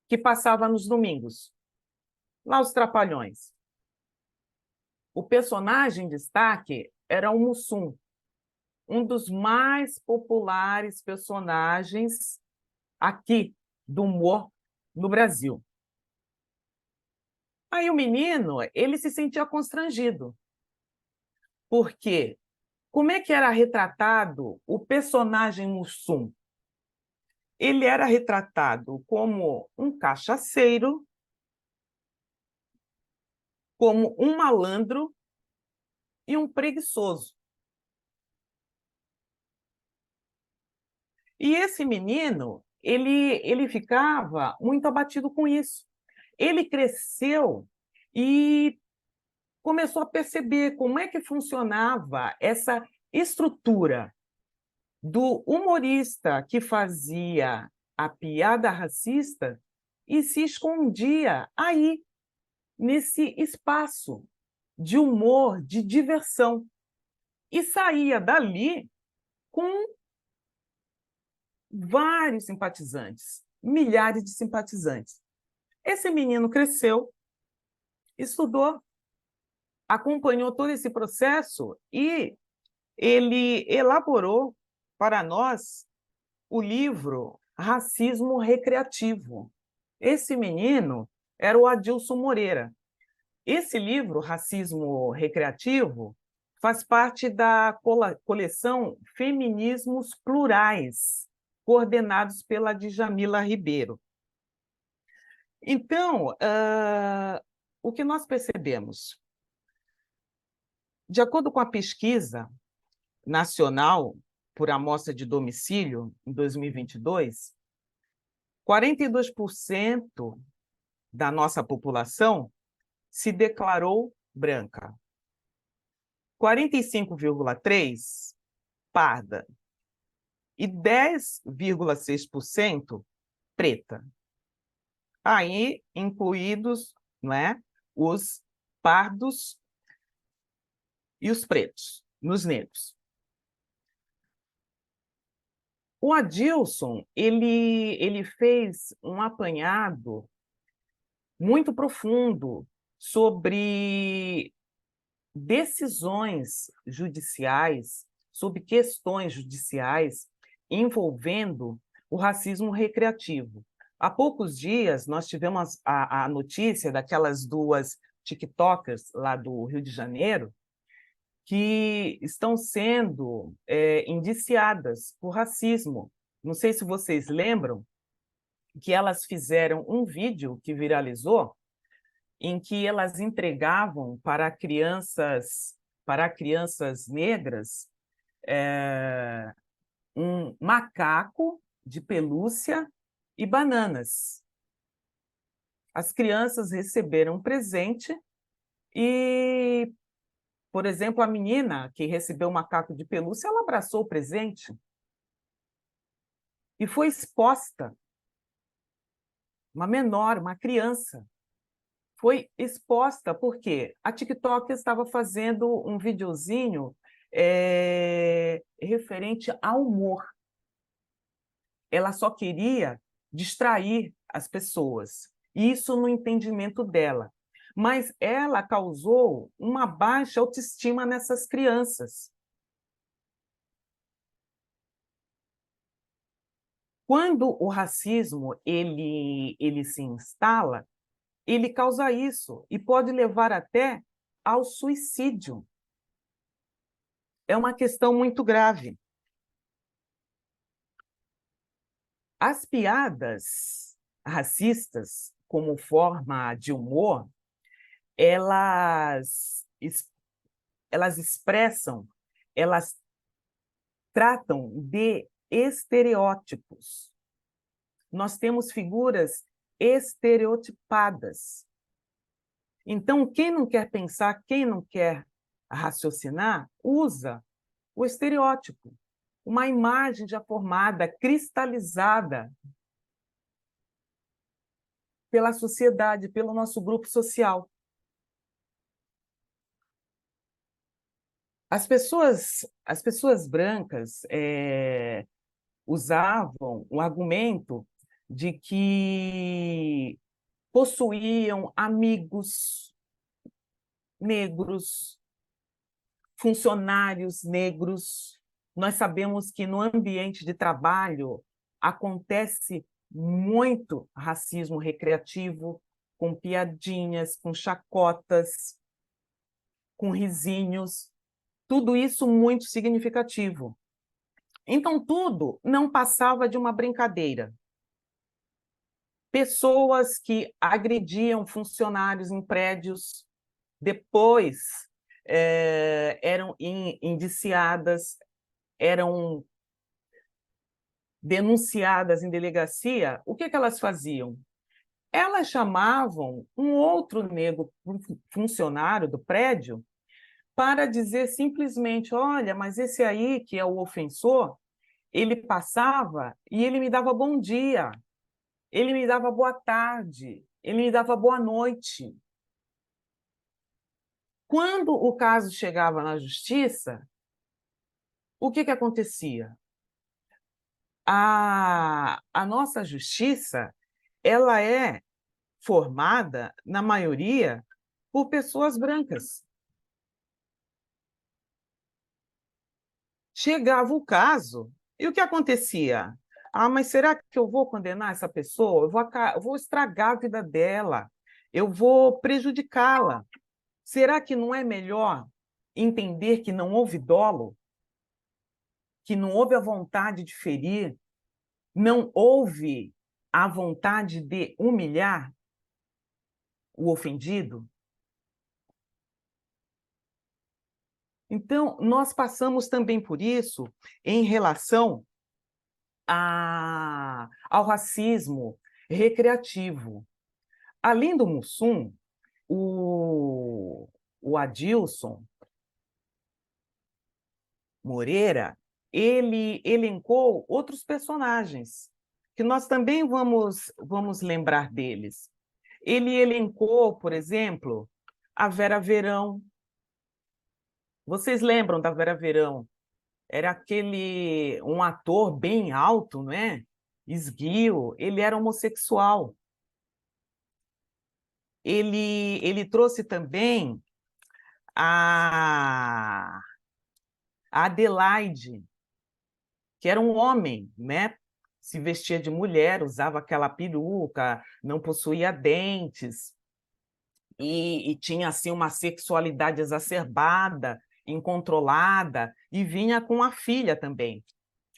que passava nos domingos, lá os Trapalhões. O personagem em destaque era o Mussum, um dos mais populares personagens aqui do humor no Brasil. Aí o menino, ele se sentia constrangido, porque como é que era retratado o personagem Mussum? Ele era retratado como um cachaceiro, como um malandro e um preguiçoso. E esse menino, ele ficava muito abatido com isso. Ele cresceu e começou a perceber como é que funcionava essa estrutura do humorista que fazia a piada racista e se escondia aí, nesse espaço de humor, de diversão. E saía dali com vários simpatizantes, milhares de simpatizantes. Esse menino cresceu, estudou, acompanhou todo esse processo e ele elaborou para nós o livro Racismo Recreativo. Esse menino era o Adilson Moreira. Esse livro, Racismo Recreativo, faz parte da coleção Feminismos Plurais, coordenados pela Djamila Ribeiro. Então, o que nós percebemos? De acordo com a pesquisa nacional por amostra de domicílio, em 2022, 42% da nossa população se declarou branca, 45,3% parda e 10,6% preta. Aí incluídos, não é, os pardos e os pretos, nos negros. O Adilson, ele fez um apanhado muito profundo sobre decisões judiciais, sobre questões judiciais envolvendo o racismo recreativo. Há poucos dias, nós tivemos a notícia daquelas duas TikTokers lá do Rio de Janeiro que estão sendo indiciadas por racismo. Não sei se vocês lembram que elas fizeram um vídeo que viralizou em que elas entregavam para crianças negras um macaco de pelúcia e bananas. As crianças receberam um presente e, por exemplo, a menina que recebeu o macaco de pelúcia, ela abraçou o presente e foi exposta. Uma menor, uma criança, foi exposta porque a TikTok estava fazendo um videozinho referente ao humor. Ela só queria distrair as pessoas, isso no entendimento dela. Mas ela causou uma baixa autoestima nessas crianças. Quando o racismo ele se instala, ele causa isso e pode levar até ao suicídio. É uma questão muito grave. As piadas racistas, como forma de humor, elas expressam, elas tratam de estereótipos. Nós temos figuras estereotipadas. Então, quem não quer pensar, quem não quer raciocinar, usa o estereótipo, uma imagem já formada, cristalizada pela sociedade, pelo nosso grupo social. As pessoas brancas usavam o argumento de que possuíam amigos negros, funcionários negros. Nós sabemos que no ambiente de trabalho acontece muito racismo recreativo, com piadinhas, com chacotas, com risinhos, tudo isso muito significativo. Então, tudo não passava de uma brincadeira. Pessoas que agrediam funcionários em prédios, depois eram indiciadas, eram denunciadas em delegacia. O que elas faziam? Elas chamavam um outro negro funcionário do prédio para dizer simplesmente: olha, mas esse aí que é o ofensor, ele passava e ele me dava bom dia, ele me dava boa tarde, ele me dava boa noite. Quando o caso chegava na justiça, o que acontecia? A nossa justiça, ela é formada, na maioria, por pessoas brancas. Chegava o caso, e o que acontecia? Ah, mas será que eu vou condenar essa pessoa? Eu vou estragar a vida dela, eu vou prejudicá-la. Será que não é melhor entender que não houve dolo, que não houve a vontade de ferir, não houve a vontade de humilhar o ofendido? Então, nós passamos também por isso em relação ao racismo recreativo. Além do Mussum, o Adilson Moreira, ele elencou outros personagens, que nós também vamos lembrar deles. Ele elencou, por exemplo, a Vera Verão. Vocês lembram da Vera Verão? Era um ator bem alto, não é? Esguio, ele era homossexual. ele trouxe também a Adelaide, que era um homem, né? Se vestia de mulher, usava aquela peruca, não possuía dentes, e tinha assim uma sexualidade exacerbada, incontrolada, e vinha com a filha também.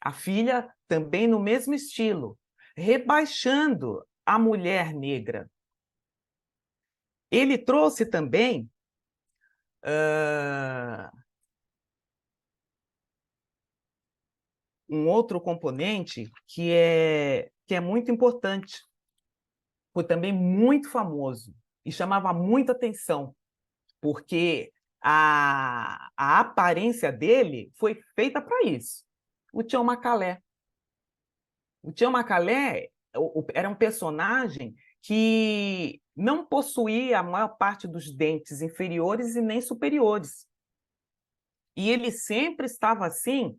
A filha também no mesmo estilo, rebaixando a mulher negra. Ele trouxe também um outro componente que é muito importante, foi também muito famoso e chamava muita atenção, porque a aparência dele foi feita para isso. O Tião Macalé. O Tião Macalé era um personagem que não possuía a maior parte dos dentes inferiores e nem superiores. E ele sempre estava assim,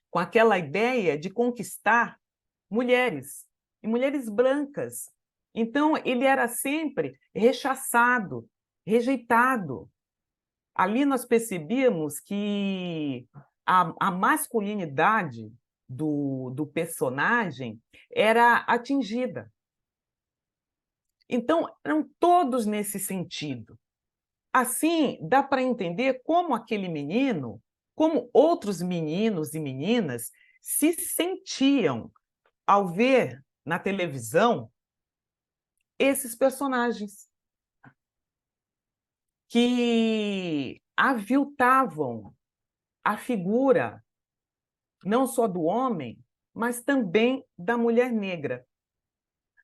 com aquela ideia de conquistar mulheres, e mulheres brancas. Então, ele era sempre rechaçado, rejeitado. Ali nós percebíamos que a masculinidade do personagem era atingida. Então, eram todos nesse sentido. Assim, dá para entender como aquele menino, como outros meninos e meninas se sentiam ao ver na televisão esses personagens que aviltavam a figura não só do homem, mas também da mulher negra.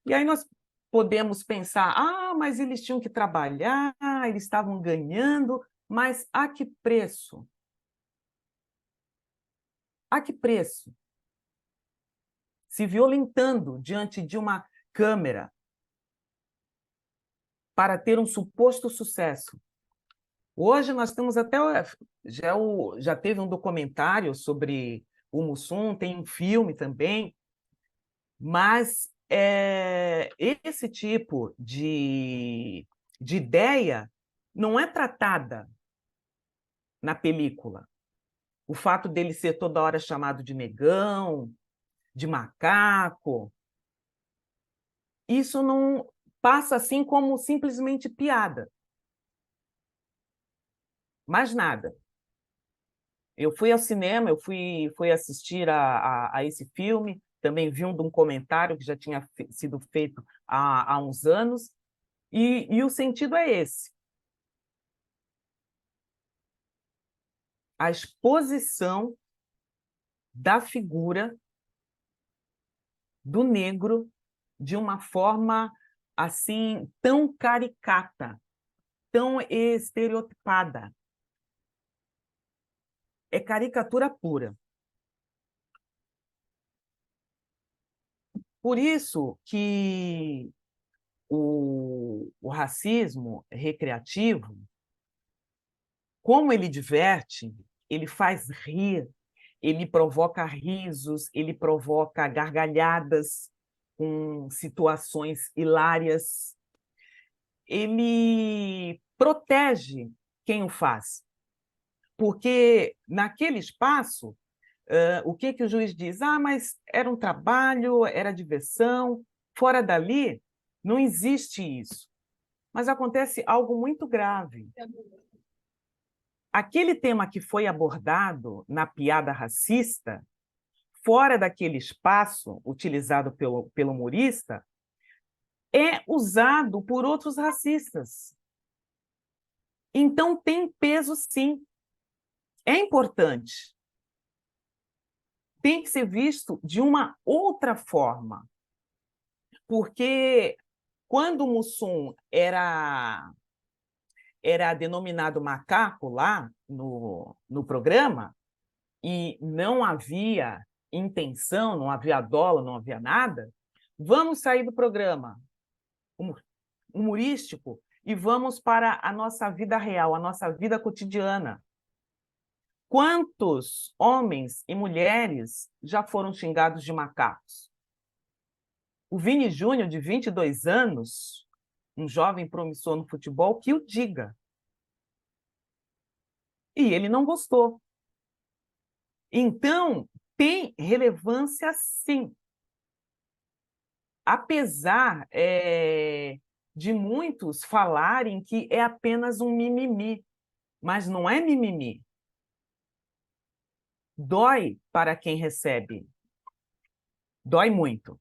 E aí nós podemos pensar, mas eles tinham que trabalhar, eles estavam ganhando, mas a que preço? A que preço? Se violentando diante de uma câmera para ter um suposto sucesso. Hoje nós temos até... Já teve um documentário sobre o Mussum, tem um filme também, mas esse tipo de ideia não é tratada na película. O fato dele ser toda hora chamado de negão, de macaco, isso não passa assim como simplesmente piada. Mais nada. Eu fui ao cinema, eu fui assistir a esse filme, também vi um comentário que já tinha sido feito há uns anos, e o sentido é esse. A exposição da figura do negro de uma forma assim tão caricata, tão estereotipada. É caricatura pura. Por isso que o racismo recreativo, como ele diverte, ele faz rir, ele provoca risos, ele provoca gargalhadas com situações hilárias, ele protege quem o faz. Porque naquele espaço, o que o juiz diz? Mas era um trabalho, era diversão, fora dali não existe isso. Mas acontece algo muito grave. Aquele tema que foi abordado na piada racista, fora daquele espaço utilizado pelo humorista, é usado por outros racistas. Então, tem peso, sim. É importante. Tem que ser visto de uma outra forma. Porque quando o Mussum era denominado macaco lá no programa, e não havia intenção, não havia dolo, não havia nada, vamos sair do programa humorístico e vamos para a nossa vida real, a nossa vida cotidiana. Quantos homens e mulheres já foram xingados de macacos? O Vini Júnior, de 22 anos, um jovem promissor no futebol, que o diga. E ele não gostou. Então, tem relevância, sim. Apesar de muitos falarem que é apenas um mimimi, mas não é mimimi. Dói para quem recebe. Dói muito.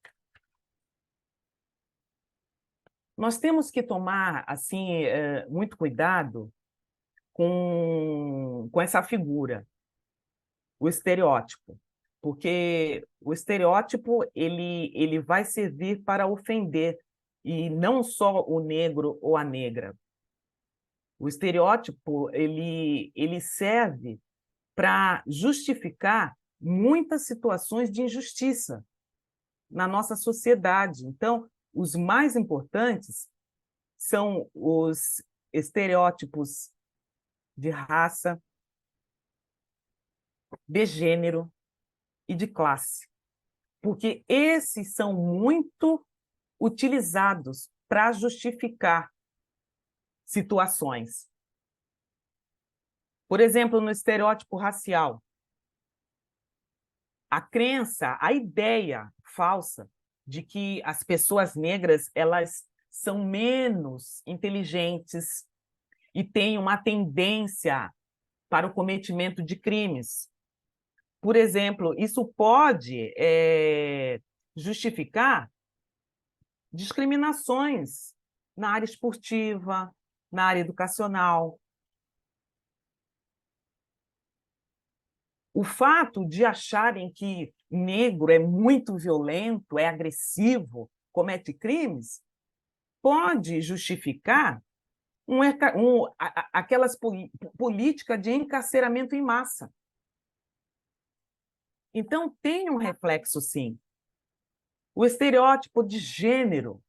Nós temos que tomar assim muito cuidado com essa figura, o estereótipo, porque o estereótipo ele vai servir para ofender, e não só o negro ou a negra. O estereótipo ele serve para justificar muitas situações de injustiça na nossa sociedade. Então, os mais importantes são os estereótipos de raça, de gênero e de classe, porque esses são muito utilizados para justificar situações. Por exemplo, no estereótipo racial, a crença, a ideia falsa de que as pessoas negras elas são menos inteligentes e têm uma tendência para o cometimento de crimes. Por exemplo, isso pode justificar discriminações na área esportiva, na área educacional. O fato de acharem que negro é muito violento, é agressivo, comete crimes, pode justificar aquelas políticas de encarceramento em massa. Então, tem um reflexo, sim. O estereótipo de gênero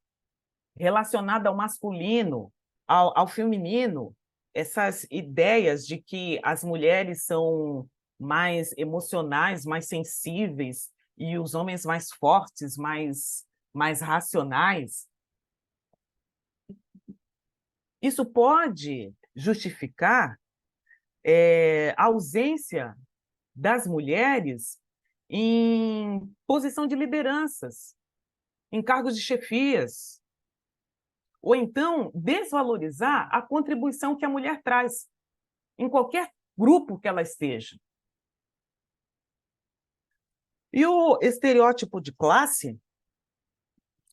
relacionado ao masculino, ao feminino, essas ideias de que as mulheres são mais emocionais, mais sensíveis, e os homens mais fortes, mais racionais. Isso pode justificar a ausência das mulheres em posição de lideranças, em cargos de chefias, ou então desvalorizar a contribuição que a mulher traz em qualquer grupo que ela esteja. E o estereótipo de classe,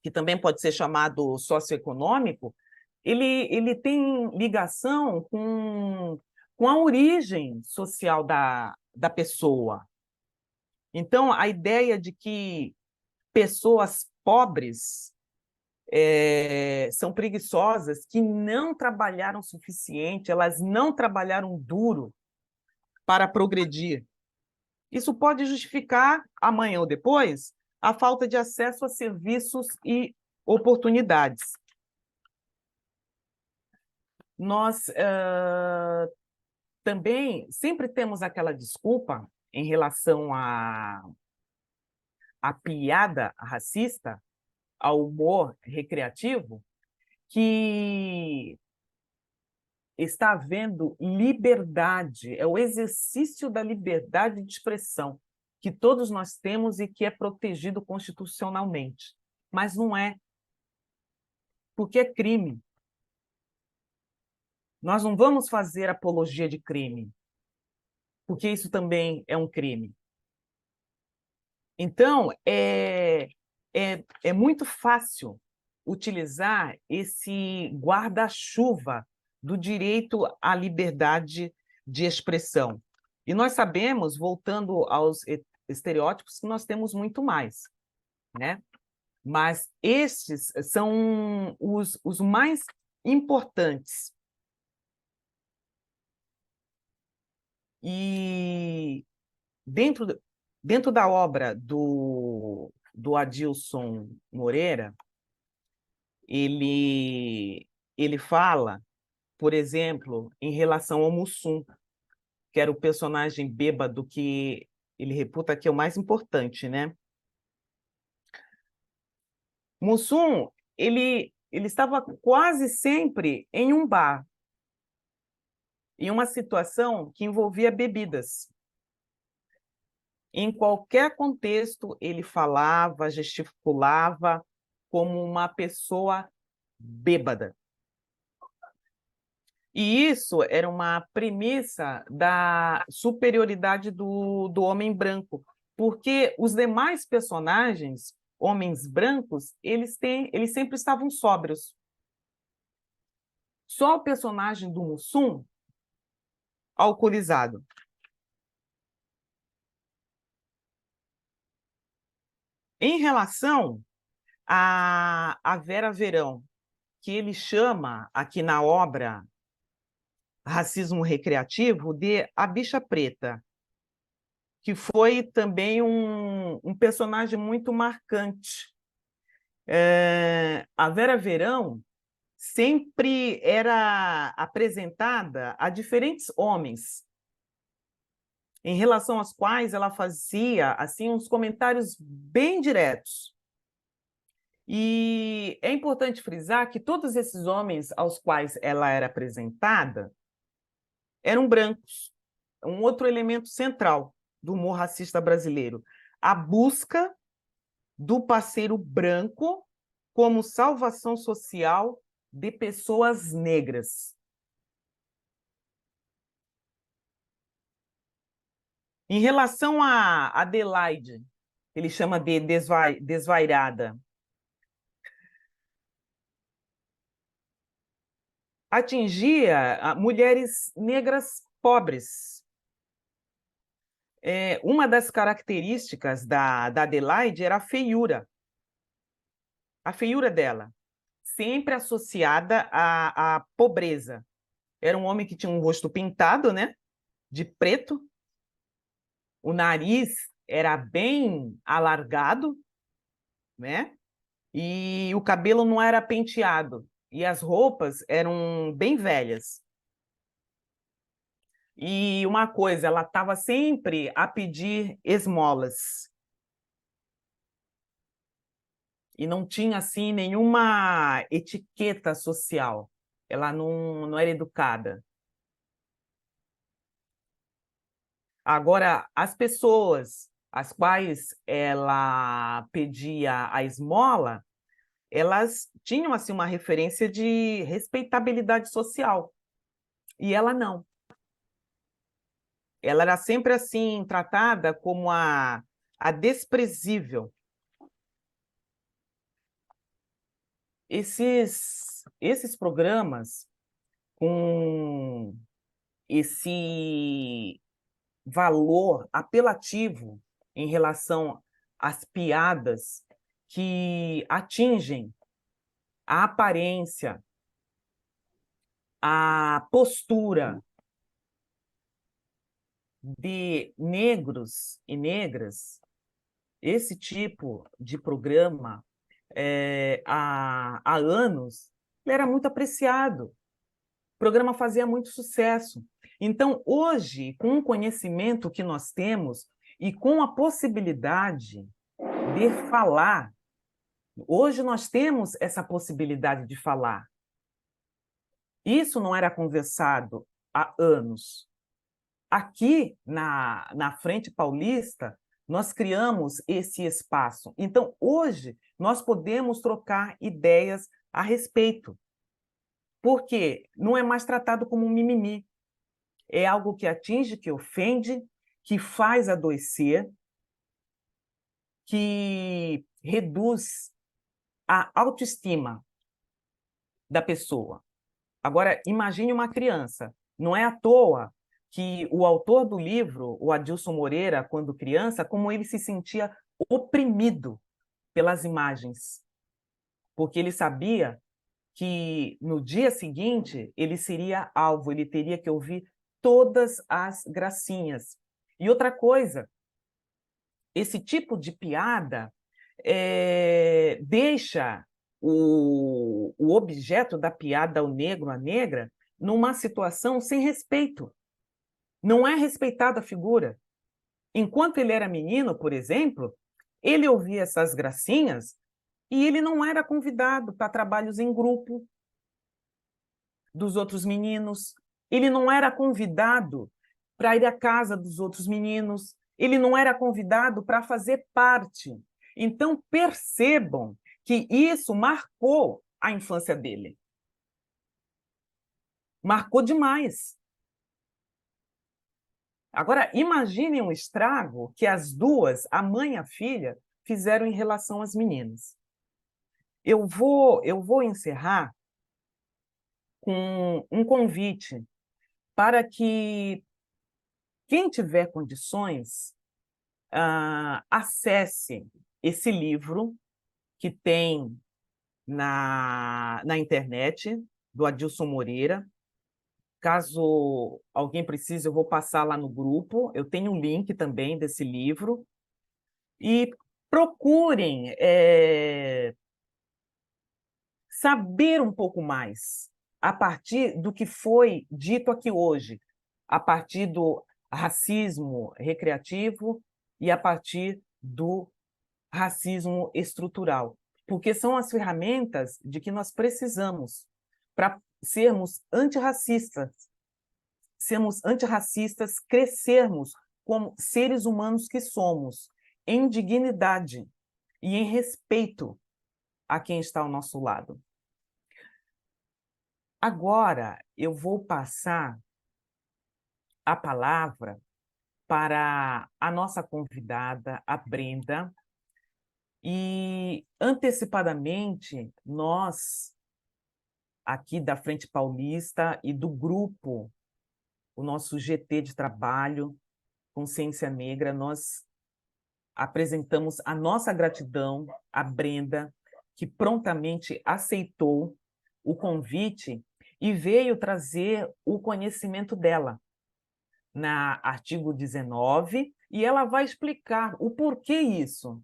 que também pode ser chamado socioeconômico, ele tem ligação com a origem social da pessoa. Então, a ideia de que pessoas pobres são preguiçosas, que não trabalharam o suficiente, elas não trabalharam duro para progredir. Isso pode justificar, amanhã ou depois, a falta de acesso a serviços e oportunidades. Nós também sempre temos aquela desculpa em relação à piada racista, ao humor recreativo, que está havendo liberdade, é o exercício da liberdade de expressão que todos nós temos e que é protegido constitucionalmente. Mas não é, porque é crime. Nós não vamos fazer apologia de crime, porque isso também é um crime. Então, é muito fácil utilizar esse guarda-chuva do direito à liberdade de expressão. E nós sabemos, voltando aos estereótipos, que nós temos muito mais, né? Mas estes são os mais importantes. E dentro da obra do Adilson Moreira, ele fala, por exemplo, em relação ao Mussum, que era o personagem bêbado que ele reputa que é o mais importante, né? Mussum, ele estava quase sempre em um bar, em uma situação que envolvia bebidas. Em qualquer contexto, ele falava, gesticulava como uma pessoa bêbada. E isso era uma premissa da superioridade do homem branco, porque os demais personagens, homens brancos, eles sempre estavam sóbrios. Só o personagem do Mussum, alcoolizado. Em relação a Vera Verão, que ele chama aqui na obra Racismo Recreativo de A Bicha Preta, que foi também um personagem muito marcante. A Vera Verão sempre era apresentada a diferentes homens, em relação aos quais ela fazia assim uns comentários bem diretos. E é importante frisar que todos esses homens aos quais ela era apresentada eram brancos. Um outro elemento central do humor racista brasileiro, a busca do parceiro branco como salvação social de pessoas negras. Em relação a Adelaide, ele chama de desvairada, atingia mulheres negras pobres. Uma das características da Adelaide era a feiura dela, sempre associada à pobreza. Era um homem que tinha um rosto pintado, né, de preto, o nariz era bem alargado, né, e o cabelo não era penteado, e as roupas eram bem velhas. E uma coisa, ela estava sempre a pedir esmolas. E não tinha, assim, nenhuma etiqueta social. Ela não era educada. Agora, as pessoas às quais ela pedia a esmola, elas tinham, assim, uma referência de respeitabilidade social. E ela não. Ela era sempre, assim, tratada como a desprezível. Esses programas com esse valor apelativo em relação às piadas que atingem a aparência, a postura de negros e negras, esse tipo de programa, há anos, ele era muito apreciado. O programa fazia muito sucesso. Então, hoje, com o conhecimento que nós temos e com a possibilidade de falar, hoje nós temos essa possibilidade de falar. Isso não era conversado há anos. Aqui, na Frente Paulista, nós criamos esse espaço. Então, hoje, nós podemos trocar ideias a respeito. Porque não é mais tratado como um mimimi. É algo que atinge, que ofende, que faz adoecer, que reduz a autoestima da pessoa. Agora, imagine uma criança. Não é à toa que o autor do livro, o Adilson Moreira, quando criança, como ele se sentia oprimido pelas imagens. Porque ele sabia que no dia seguinte ele seria alvo, ele teria que ouvir todas as gracinhas. E outra coisa, esse tipo de piada deixa o objeto da piada, o negro, a negra, numa situação sem respeito. Não é respeitada a figura. Enquanto ele era menino, por exemplo, ele ouvia essas gracinhas E ele não era convidado para trabalhos em grupo dos outros meninos, ele não era convidado para ir à casa dos outros meninos, ele não era convidado para fazer parte. Então, percebam que isso marcou a infância dele. Marcou demais. Agora, imaginem um estrago que as duas, a mãe e a filha, fizeram em relação às meninas. Eu vou encerrar com um convite para que quem tiver condições acesse esse livro que tem na internet, do Adilson Moreira. Caso alguém precise, eu vou passar lá no grupo. Eu tenho um link também desse livro. E procurem saber um pouco mais a partir do que foi dito aqui hoje, a partir do racismo recreativo e a partir do racismo estrutural, porque são as ferramentas de que nós precisamos para sermos antirracistas, crescermos como seres humanos que somos, em dignidade e em respeito a quem está ao nosso lado. Agora, eu vou passar a palavra para a nossa convidada, a Brenda, e, antecipadamente, nós, aqui da Frente Paulista e do grupo, o nosso GT de trabalho, Consciência Negra, nós apresentamos a nossa gratidão à Brenda, que prontamente aceitou o convite e veio trazer o conhecimento dela na artigo 19, e ela vai explicar o porquê isso.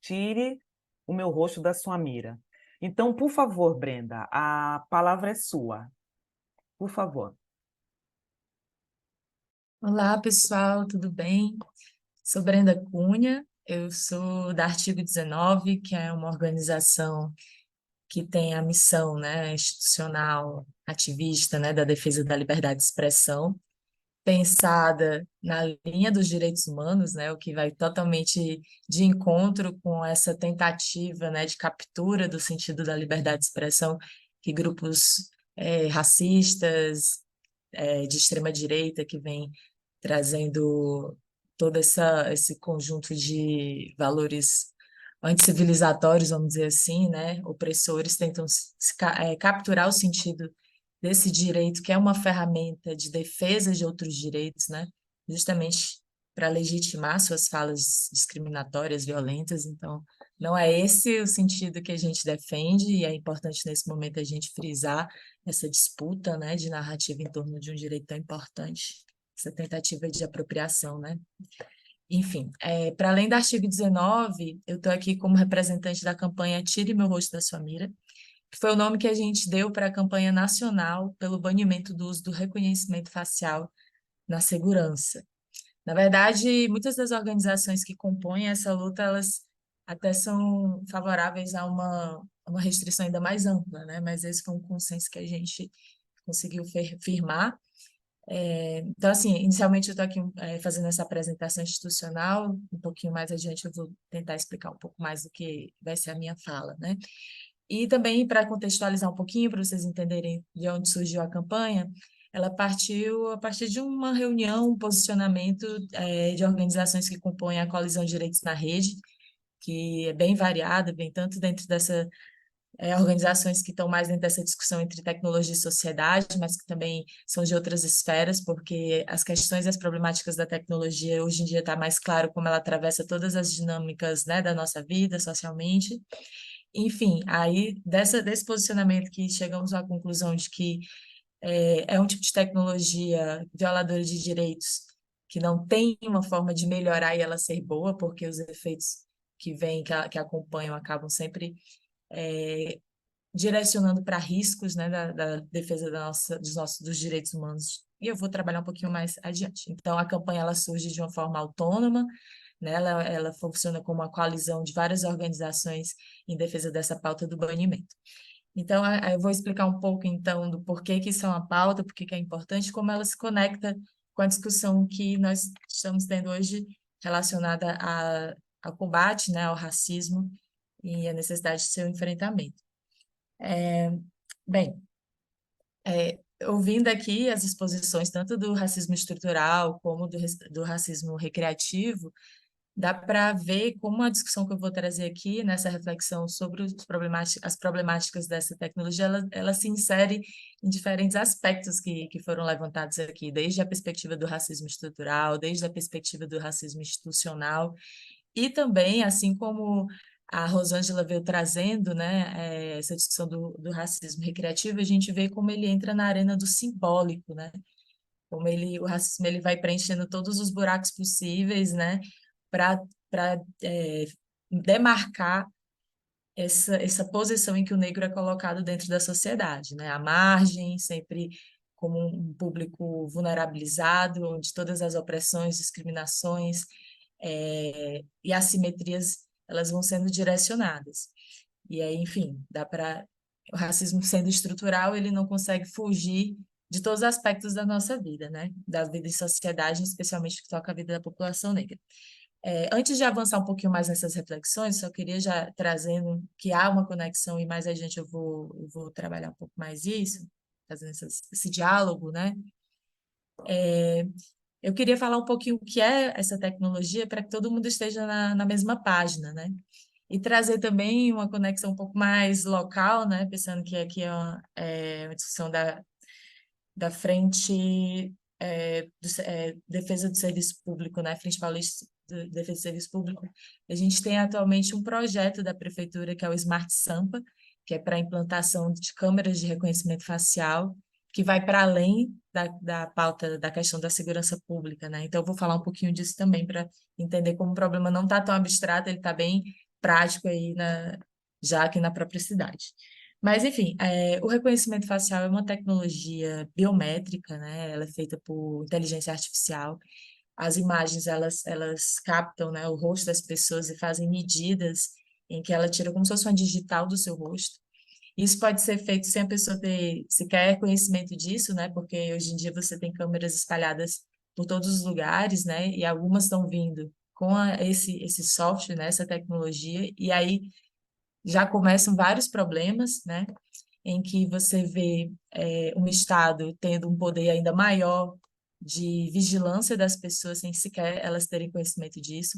Tire o meu rosto da sua mira. Então, por favor, Brenda, a palavra é sua. Por favor.
Olá, pessoal, tudo bem? Sou Brenda Cunha, eu sou da Artigo 19, que é uma organização que tem a missão, né, institucional, ativista, né, da defesa da liberdade de expressão, pensada na linha dos direitos humanos, né, o que vai totalmente de encontro com essa tentativa, né, de captura do sentido da liberdade de expressão que grupos racistas, de extrema-direita, que vem trazendo todo esse conjunto de valores anticivilizatórios, vamos dizer assim, né? Opressores tentam capturar o sentido desse direito, que é uma ferramenta de defesa de outros direitos, né? Justamente para legitimar suas falas discriminatórias, violentas. Então, não é esse o sentido que a gente defende, e é importante nesse momento a gente frisar essa disputa, né, de narrativa em torno de um direito tão importante, essa tentativa de apropriação, né? Enfim, para além do artigo 19, eu estou aqui como representante da campanha Tire Meu Rosto da Sua Mira, que foi o nome que a gente deu para a campanha nacional pelo banimento do uso do reconhecimento facial na segurança. Na verdade, muitas das organizações que compõem essa luta, elas até são favoráveis a uma restrição ainda mais ampla, né? Mas esse foi um consenso que a gente conseguiu firmar. Então, assim, inicialmente eu estou aqui fazendo essa apresentação institucional, um pouquinho mais adiante eu vou tentar explicar um pouco mais do que vai ser a minha fala, né? E também, para contextualizar um pouquinho, para vocês entenderem de onde surgiu a campanha, ela partiu a partir de uma reunião, um posicionamento de organizações que compõem a Coalizão de Direitos na Rede, que é bem variada, vem tanto dentro dessa organizações que estão mais dentro dessa discussão entre tecnologia e sociedade, mas que também são de outras esferas, porque as questões e as problemáticas da tecnologia hoje em dia está mais claro como ela atravessa todas as dinâmicas, né, da nossa vida socialmente. Enfim, aí desse posicionamento que chegamos à conclusão de que é um tipo de tecnologia violadora de direitos que não tem uma forma de melhorar e ela ser boa, porque os efeitos que vêm, que acompanham, acabam sempre direcionando para riscos, né, da defesa dos direitos humanos. E eu vou trabalhar um pouquinho mais adiante. Então, a campanha ela surge de uma forma autônoma, né? Ela funciona como uma coalizão de várias organizações em defesa dessa pauta do banimento. Então, eu vou explicar um pouco, então, do porquê que isso é uma pauta, porquê que é importante, como ela se conecta com a discussão que nós estamos tendo hoje relacionada ao combate, né, ao racismo e a necessidade de seu enfrentamento. Bem, ouvindo aqui as exposições tanto do racismo estrutural como do racismo recreativo, dá para ver como a discussão que eu vou trazer aqui, nessa reflexão sobre as problemáticas dessa tecnologia, ela se insere em diferentes aspectos que foram levantados aqui, desde a perspectiva do racismo estrutural, desde a perspectiva do racismo institucional, e também, assim como a Rosângela veio trazendo, né, essa discussão do racismo recreativo, a gente vê como ele entra na arena do simbólico, né? Como o racismo ele vai preenchendo todos os buracos possíveis, né, para demarcar essa posição em que o negro é colocado dentro da sociedade, né, à margem, sempre como um público vulnerabilizado, onde todas as opressões, discriminações e assimetrias elas vão sendo direcionadas. E aí, enfim, o racismo sendo estrutural, ele não consegue fugir de todos os aspectos da nossa vida, né? Da vida em sociedade, especialmente que toca a vida da população negra. Antes de avançar um pouquinho mais nessas reflexões, só queria já trazendo que há uma conexão e mais adiante eu vou trabalhar um pouco mais isso, fazendo esse diálogo, né? Eu queria falar um pouquinho o que é essa tecnologia para que todo mundo esteja na mesma página, né? E trazer também uma conexão um pouco mais local, né? Pensando que aqui é uma discussão da Frente Defesa do Serviço Público, né? Frente Paulista de Defesa do Serviço Público. A gente tem atualmente um projeto da Prefeitura, que é o Smart Sampa, que é para a implantação de câmeras de reconhecimento facial, que vai para além da pauta da questão da segurança pública, né? Então, eu vou falar um pouquinho disso também para entender como o problema não está tão abstrato, ele está bem prático aí já aqui na própria cidade. Mas, enfim, o reconhecimento facial é uma tecnologia biométrica, né? Ela é feita por inteligência artificial. As imagens, elas captam, né, o rosto das pessoas e fazem medidas em que ela tira como se fosse uma digital do seu rosto. Isso pode ser feito sem a pessoa ter sequer conhecimento disso, né? Porque hoje em dia você tem câmeras espalhadas por todos os lugares, né? E algumas estão vindo com esse software, né? Essa tecnologia, e aí já começam vários problemas, né? Em que você vê um Estado tendo um poder ainda maior de vigilância das pessoas sem sequer elas terem conhecimento disso.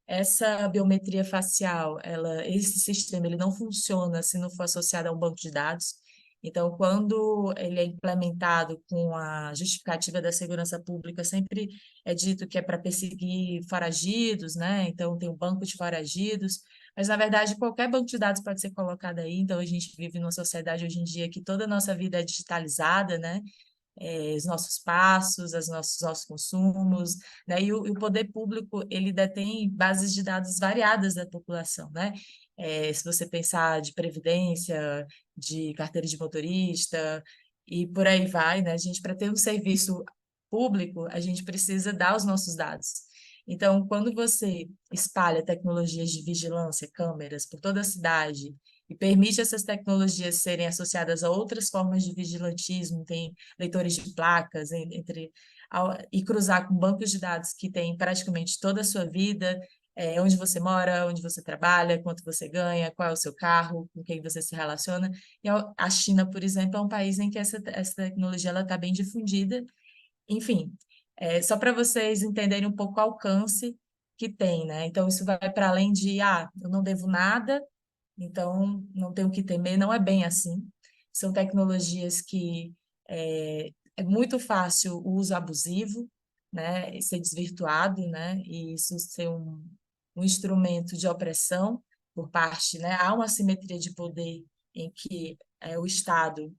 Essa biometria facial, esse sistema ele não funciona se não for associado a um banco de dados. Então, quando ele é implementado com a justificativa da segurança pública, sempre é dito que é para perseguir foragidos, né? Então, tem um banco de foragidos, mas, na verdade, qualquer banco de dados pode ser colocado aí. Então, a gente vive numa sociedade hoje em dia que toda a nossa vida é digitalizada, né? Os nossos passos, os nossos consumos, né? E o poder público, ele detém bases de dados variadas da população, né? Se você pensar de previdência, de carteira de motorista, e por aí vai, né? A gente, para ter um serviço público, a gente precisa dar os nossos dados. Então, quando você espalha tecnologias de vigilância, câmeras por toda a cidade, e permite essas tecnologias serem associadas a outras formas de vigilantismo, tem leitores de placas, e cruzar com bancos de dados que têm praticamente toda a sua vida, onde você mora, onde você trabalha, quanto você ganha, qual é o seu carro, com quem você se relaciona. E a China, por exemplo, é um país em que essa tecnologia está bem difundida. Enfim, só para vocês entenderem um pouco o alcance que tem, né? Então, isso vai para além de, eu não devo nada, então não tenho o que temer, não é bem assim. São tecnologias que é muito fácil o uso abusivo, né? Ser desvirtuado, né? E isso ser um instrumento de opressão por parte, né? Há uma assimetria de poder em que o Estado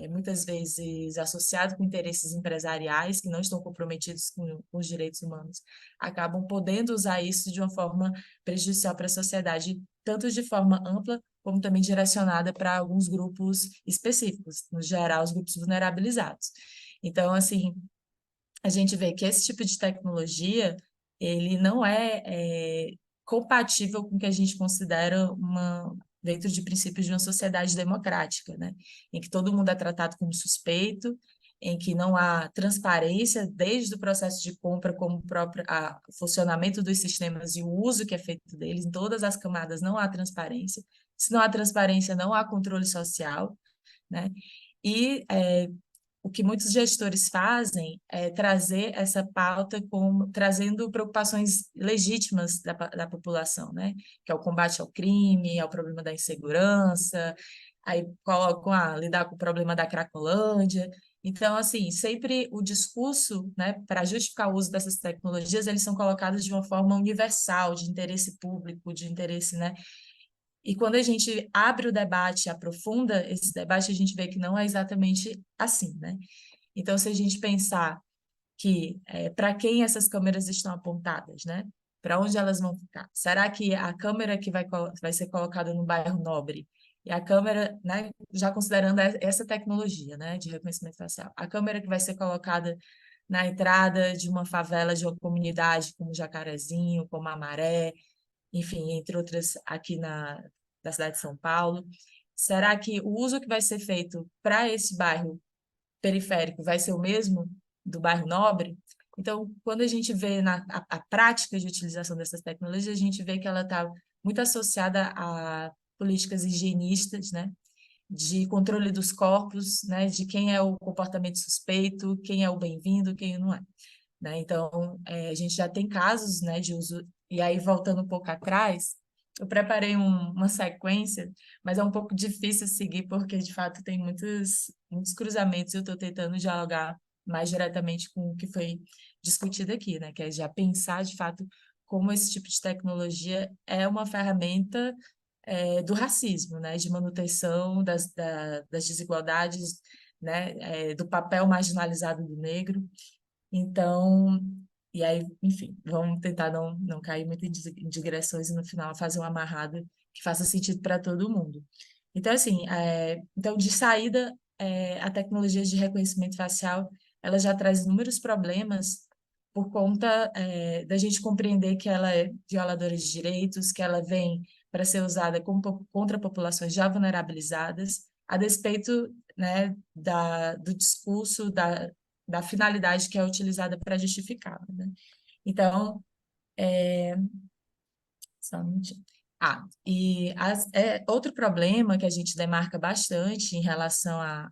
muitas vezes associado com interesses empresariais que não estão comprometidos com os direitos humanos, acabam podendo usar isso de uma forma prejudicial para a sociedade, tanto de forma ampla, como também direcionada para alguns grupos específicos, no geral, os grupos vulnerabilizados. Então, assim, a gente vê que esse tipo de tecnologia, ele não compatível com o que a gente considera dentro de princípios de uma sociedade democrática, né? Em que todo mundo é tratado como suspeito, em que não há transparência desde o processo de compra, como o próprio funcionamento dos sistemas e o uso que é feito deles, em todas as camadas não há transparência. Se não há transparência, não há controle social, né? E o que muitos gestores fazem é trazer essa pauta trazendo preocupações legítimas da população, né? Que é o combate ao crime, ao problema da insegurança, aí colocam lidar com o problema da Cracolândia. Então, assim, sempre o discurso, né, para justificar o uso dessas tecnologias, eles são colocados de uma forma universal, de interesse público, de interesse, né? E quando a gente abre o debate, aprofunda esse debate, a gente vê que não é exatamente assim, né? Então, se a gente pensar que para quem essas câmeras estão apontadas, né? Para onde elas vão ficar? Será que a câmera que vai ser colocada no bairro Nobre e a câmera, né, já considerando essa tecnologia, né, de reconhecimento facial, a câmera que vai ser colocada na entrada de uma favela, de uma comunidade como Jacarezinho, como a Maré, enfim, entre outras aqui da cidade de São Paulo. Será que o uso que vai ser feito para esse bairro periférico vai ser o mesmo do bairro Nobre? Então, quando a gente vê a prática de utilização dessas tecnologias, a gente vê que ela está muito associada a políticas higienistas, né? De controle dos corpos, né? De quem é o comportamento suspeito, quem é o bem-vindo, quem não é. Né? Então, a gente já tem casos, né, de uso. E aí, voltando um pouco atrás, eu preparei uma sequência, mas é um pouco difícil seguir, porque, de fato, tem muitos cruzamentos e eu estou tentando dialogar mais diretamente com o que foi discutido aqui, né? Que é já pensar, de fato, como esse tipo de tecnologia é uma ferramenta do racismo, né? De manutenção das desigualdades, né? Do papel marginalizado do negro. Então, e aí, enfim, vamos tentar não cair muito em digressões e no final fazer uma amarrada que faça sentido para todo mundo. Então, assim, então de saída, a tecnologia de reconhecimento facial, ela já traz inúmeros problemas por conta da gente compreender que ela é violadora de direitos, que ela vem para ser usada contra populações já vulnerabilizadas, a despeito, né, do discurso, da finalidade que é utilizada para justificá-la, né? Então, só um minutinho. Outro problema que a gente demarca bastante em relação à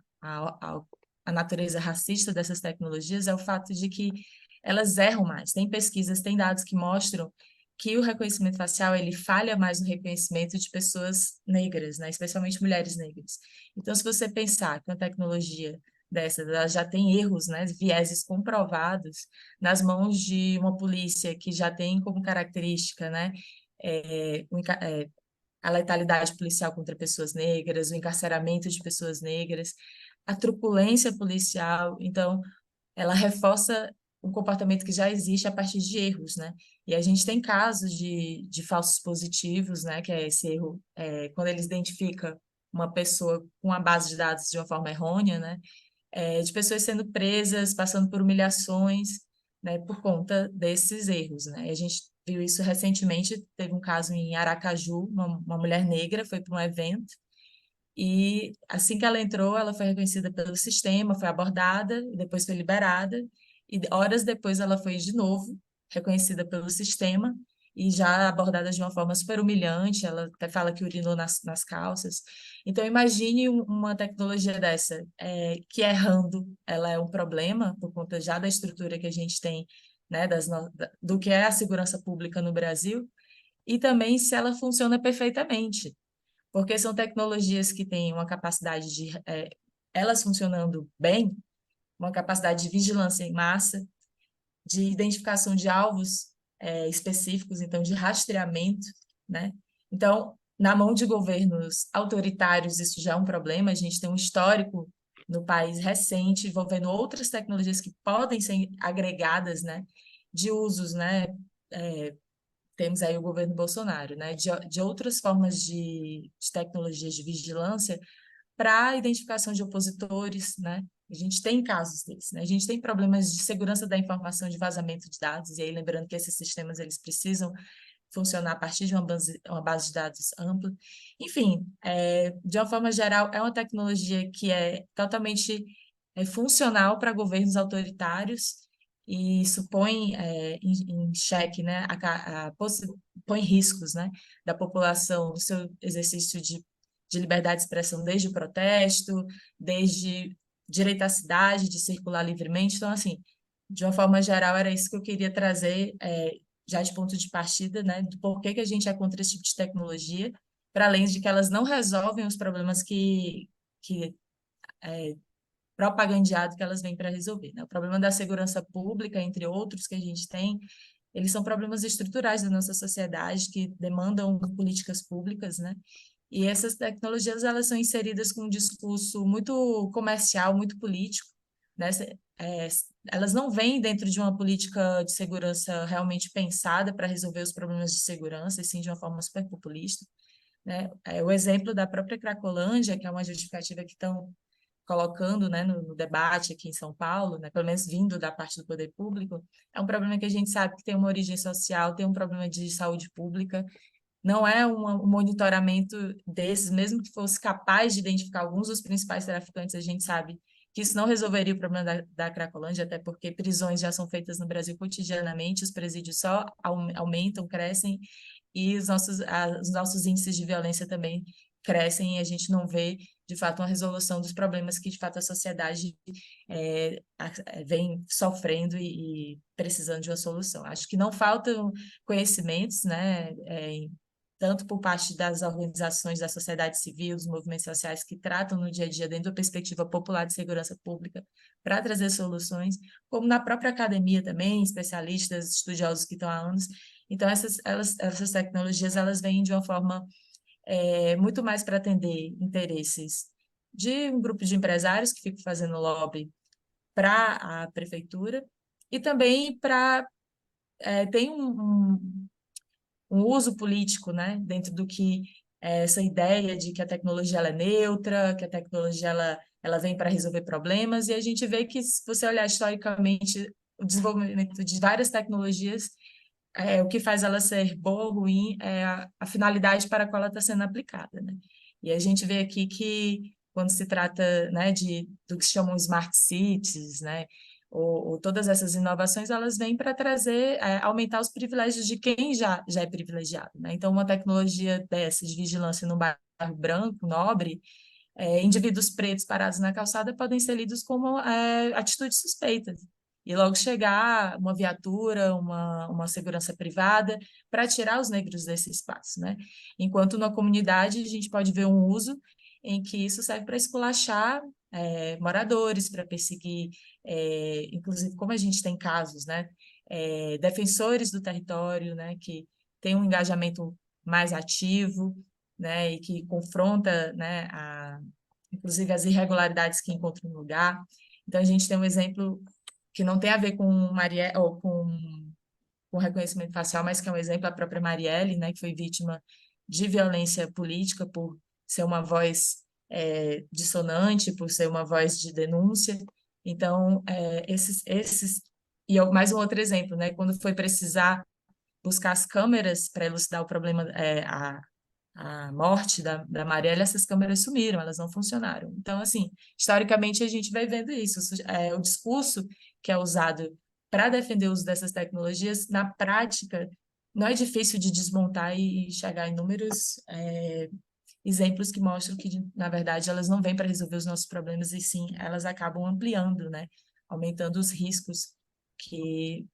natureza racista dessas tecnologias é o fato de que elas erram mais. Tem pesquisas, tem dados que mostram que o reconhecimento facial ele falha mais no reconhecimento de pessoas negras, né? Especialmente mulheres negras. Então, se você pensar que uma tecnologia dessa, ela já tem erros, né, vieses comprovados nas mãos de uma polícia que já tem como característica, né, a letalidade policial contra pessoas negras, o encarceramento de pessoas negras, a truculência policial. Então, ela reforça um comportamento que já existe a partir de erros, né? E a gente tem casos de falsos positivos, né? Que é esse erro, quando eles identificam uma pessoa com a base de dados de uma forma errônea, né? De pessoas sendo presas, passando por humilhações, né? Por conta desses erros, né? E a gente viu isso recentemente, teve um caso em Aracaju, uma mulher negra foi para um evento, e assim que ela entrou, ela foi reconhecida pelo sistema, foi abordada, e depois foi liberada, e horas depois ela foi de novo reconhecida pelo sistema, e já abordada de uma forma super humilhante, ela até fala que urinou nas calças. Então, imagine uma tecnologia dessa, que errando, ela é um problema, por conta já da estrutura que a gente tem, né, do que é a segurança pública no Brasil, e também se ela funciona perfeitamente, porque são tecnologias que têm uma capacidade de, elas funcionando bem, uma capacidade de vigilância em massa, de identificação de alvos específicos, então de rastreamento, né? Então, na mão de governos autoritários, isso já é um problema. A gente tem um histórico no país recente envolvendo outras tecnologias que podem ser agregadas, né? De usos, né? Temos aí o governo Bolsonaro, né? De outras formas de tecnologias de vigilância para a identificação de opositores, né? A gente tem casos desses, né? A gente tem problemas de segurança da informação, de vazamento de dados, e aí lembrando que esses sistemas eles precisam funcionar a partir de uma base de dados ampla. Enfim, de uma forma geral, é uma tecnologia que é totalmente funcional para governos autoritários, e isso põe em xeque, né, põe riscos, né, da população, do seu exercício de liberdade de expressão, desde o protesto, desde direito à cidade, de circular livremente. Então, assim, de uma forma geral, era isso que eu queria trazer, já de ponto de partida, né, do porquê que a gente é contra esse tipo de tecnologia, para além de que elas não resolvem os problemas que propagandeado que elas vêm para resolver, né? O problema da segurança pública, entre outros que a gente tem, eles são problemas estruturais da nossa sociedade que demandam políticas públicas, né? E essas tecnologias, elas são inseridas com um discurso muito comercial, muito político, né? Elas não vêm dentro de uma política de segurança realmente pensada para resolver os problemas de segurança, e sim de uma forma super populista, né? O exemplo da própria Cracolândia, que é uma justificativa que estão colocando, né, no debate aqui em São Paulo, né, pelo menos vindo da parte do poder público, é um problema que a gente sabe que tem uma origem social, tem um problema de saúde pública, não é um monitoramento desses, mesmo que fosse capaz de identificar alguns dos principais traficantes, a gente sabe que isso não resolveria o problema da Cracolândia, até porque prisões já são feitas no Brasil cotidianamente, os presídios só aumentam, crescem, e os nossos índices de violência também crescem, e a gente não vê, de fato, uma resolução dos problemas que, de fato, a sociedade vem sofrendo e precisando de uma solução. Acho que não faltam conhecimentos, né, tanto por parte das organizações da sociedade civil, dos movimentos sociais que tratam no dia a dia dentro da perspectiva popular de segurança pública para trazer soluções, como na própria academia também, especialistas, estudiosos que estão há anos. Então, essas tecnologias, elas vêm de uma forma muito mais para atender interesses de um grupo de empresários que ficam fazendo lobby para a prefeitura, e também para tem um uso político, né, dentro do que essa ideia de que a tecnologia ela é neutra, que a tecnologia ela vem para resolver problemas, e a gente vê que, se você olhar historicamente, o desenvolvimento de várias tecnologias, o que faz ela ser boa ou ruim é a finalidade para a qual ela está sendo aplicada, né? E a gente vê aqui que, quando se trata, né, do que se chamam smart cities, né, ou todas essas inovações, elas vêm para trazer, aumentar os privilégios de quem já é privilegiado, né? Então, uma tecnologia dessa de vigilância num bairro branco, nobre, indivíduos pretos parados na calçada podem ser lidos como atitudes suspeitas. E logo chegar uma viatura, uma segurança privada, para tirar os negros desse espaço, né? Enquanto na comunidade a gente pode ver um uso em que isso serve para esculachar moradores, para perseguir, inclusive, como a gente tem casos, né? Defensores do território, né? Que tem um engajamento mais ativo, né? E que confronta, né? Inclusive as irregularidades que encontram no lugar. Então, a gente tem um exemplo que não tem a ver com Marielle, ou com reconhecimento facial, mas que é um exemplo, a própria Marielle, né, que foi vítima de violência política por ser uma voz dissonante, por ser uma voz de denúncia. Então, mais um outro exemplo, né, quando foi precisar buscar as câmeras para elucidar o problema, a morte da Marielle, essas câmeras sumiram, elas não funcionaram. Então, assim, historicamente a gente vai vendo isso. O discurso que é usado para defender o uso dessas tecnologias, na prática, não é difícil de desmontar e chegar em inúmeros exemplos que mostram que, na verdade, elas não vêm para resolver os nossos problemas, e sim, elas acabam ampliando, né? Aumentando os riscos e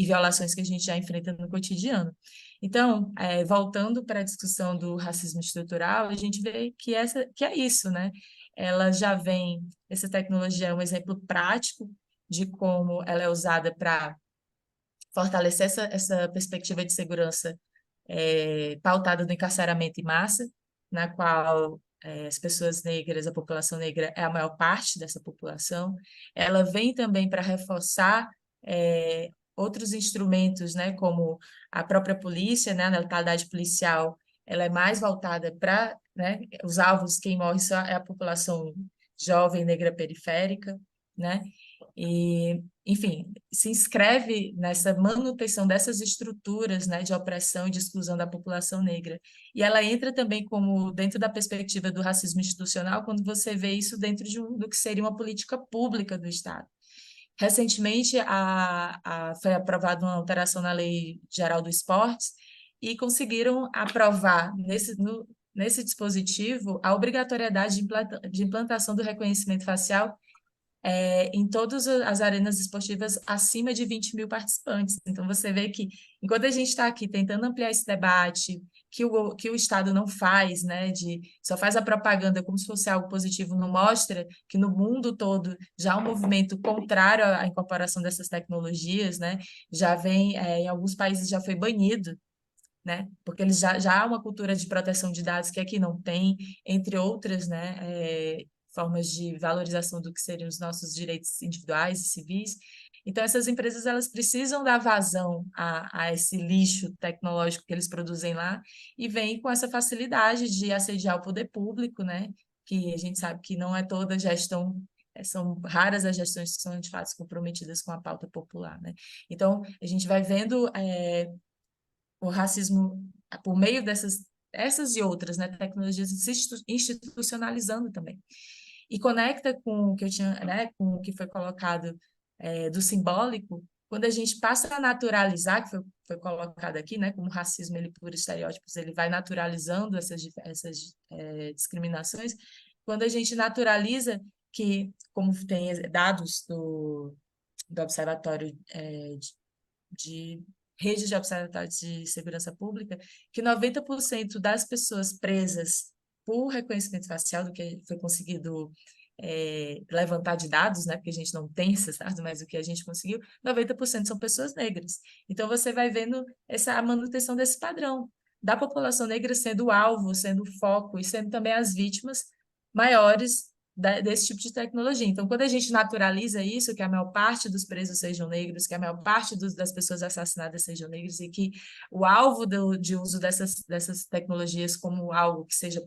violações que a gente já enfrenta no cotidiano. Então, voltando para a discussão do racismo estrutural, a gente vê que é isso, né? Ela já vem, essa tecnologia é um exemplo prático de como ela é usada para fortalecer essa perspectiva de segurança pautada no encarceramento em massa, na qual as pessoas negras, a população negra é a maior parte dessa população. Ela vem também para reforçar outros instrumentos, né, como a própria polícia, né, a letalidade policial, ela é mais voltada para, né, os alvos, quem morre só é a população jovem, negra, periférica. né? E, enfim, se inscreve nessa manutenção dessas estruturas, né, de opressão e de exclusão da população negra. E ela entra também como dentro da perspectiva do racismo institucional, quando você vê isso dentro do que seria uma política pública do Estado. Recentemente, foi aprovada uma alteração na Lei Geral do Esporte e conseguiram aprovar nesse dispositivo a obrigatoriedade de implantação do reconhecimento facial em todas as arenas esportivas acima de 20 mil participantes. Então, você vê que, enquanto a gente está aqui tentando ampliar esse debate, que o Estado não faz, né, só faz a propaganda como se fosse algo positivo, não mostra que no mundo todo já há um movimento contrário à incorporação dessas tecnologias, né, já vem, em alguns países já foi banido, né, porque eles já há uma cultura de proteção de dados que aqui não tem, entre outras, né, formas de valorização do que seriam os nossos direitos individuais e civis. Então, essas empresas elas precisam dar vazão a esse lixo tecnológico que eles produzem lá e vêm com essa facilidade de assediar o poder público, né? Que a gente sabe que não é toda gestão, são raras as gestões que são de fato comprometidas com a pauta popular, né? Então, a gente vai vendo o racismo por meio essas e outras, né, tecnologias se institucionalizando também. E conecta com o que eu tinha, né, com o que foi colocado do simbólico, quando a gente passa a naturalizar, que foi colocado aqui, né, como o racismo, ele por estereótipos, ele vai naturalizando essas discriminações, quando a gente naturaliza que, como tem dados do Observatório de Rede de Observatórios de Segurança Pública, que 90% das pessoas presas por reconhecimento facial, do que foi conseguido levantar de dados, né, porque a gente não tem esses dados, mas o que a gente conseguiu, 90% são pessoas negras. Então, você vai vendo a manutenção desse padrão, da população negra sendo o alvo, sendo o foco, e sendo também as vítimas maiores desse tipo de tecnologia. Então, quando a gente naturaliza isso, que a maior parte dos presos sejam negros, que a maior parte das pessoas assassinadas sejam negros, e que o alvo de uso dessas tecnologias como algo que seja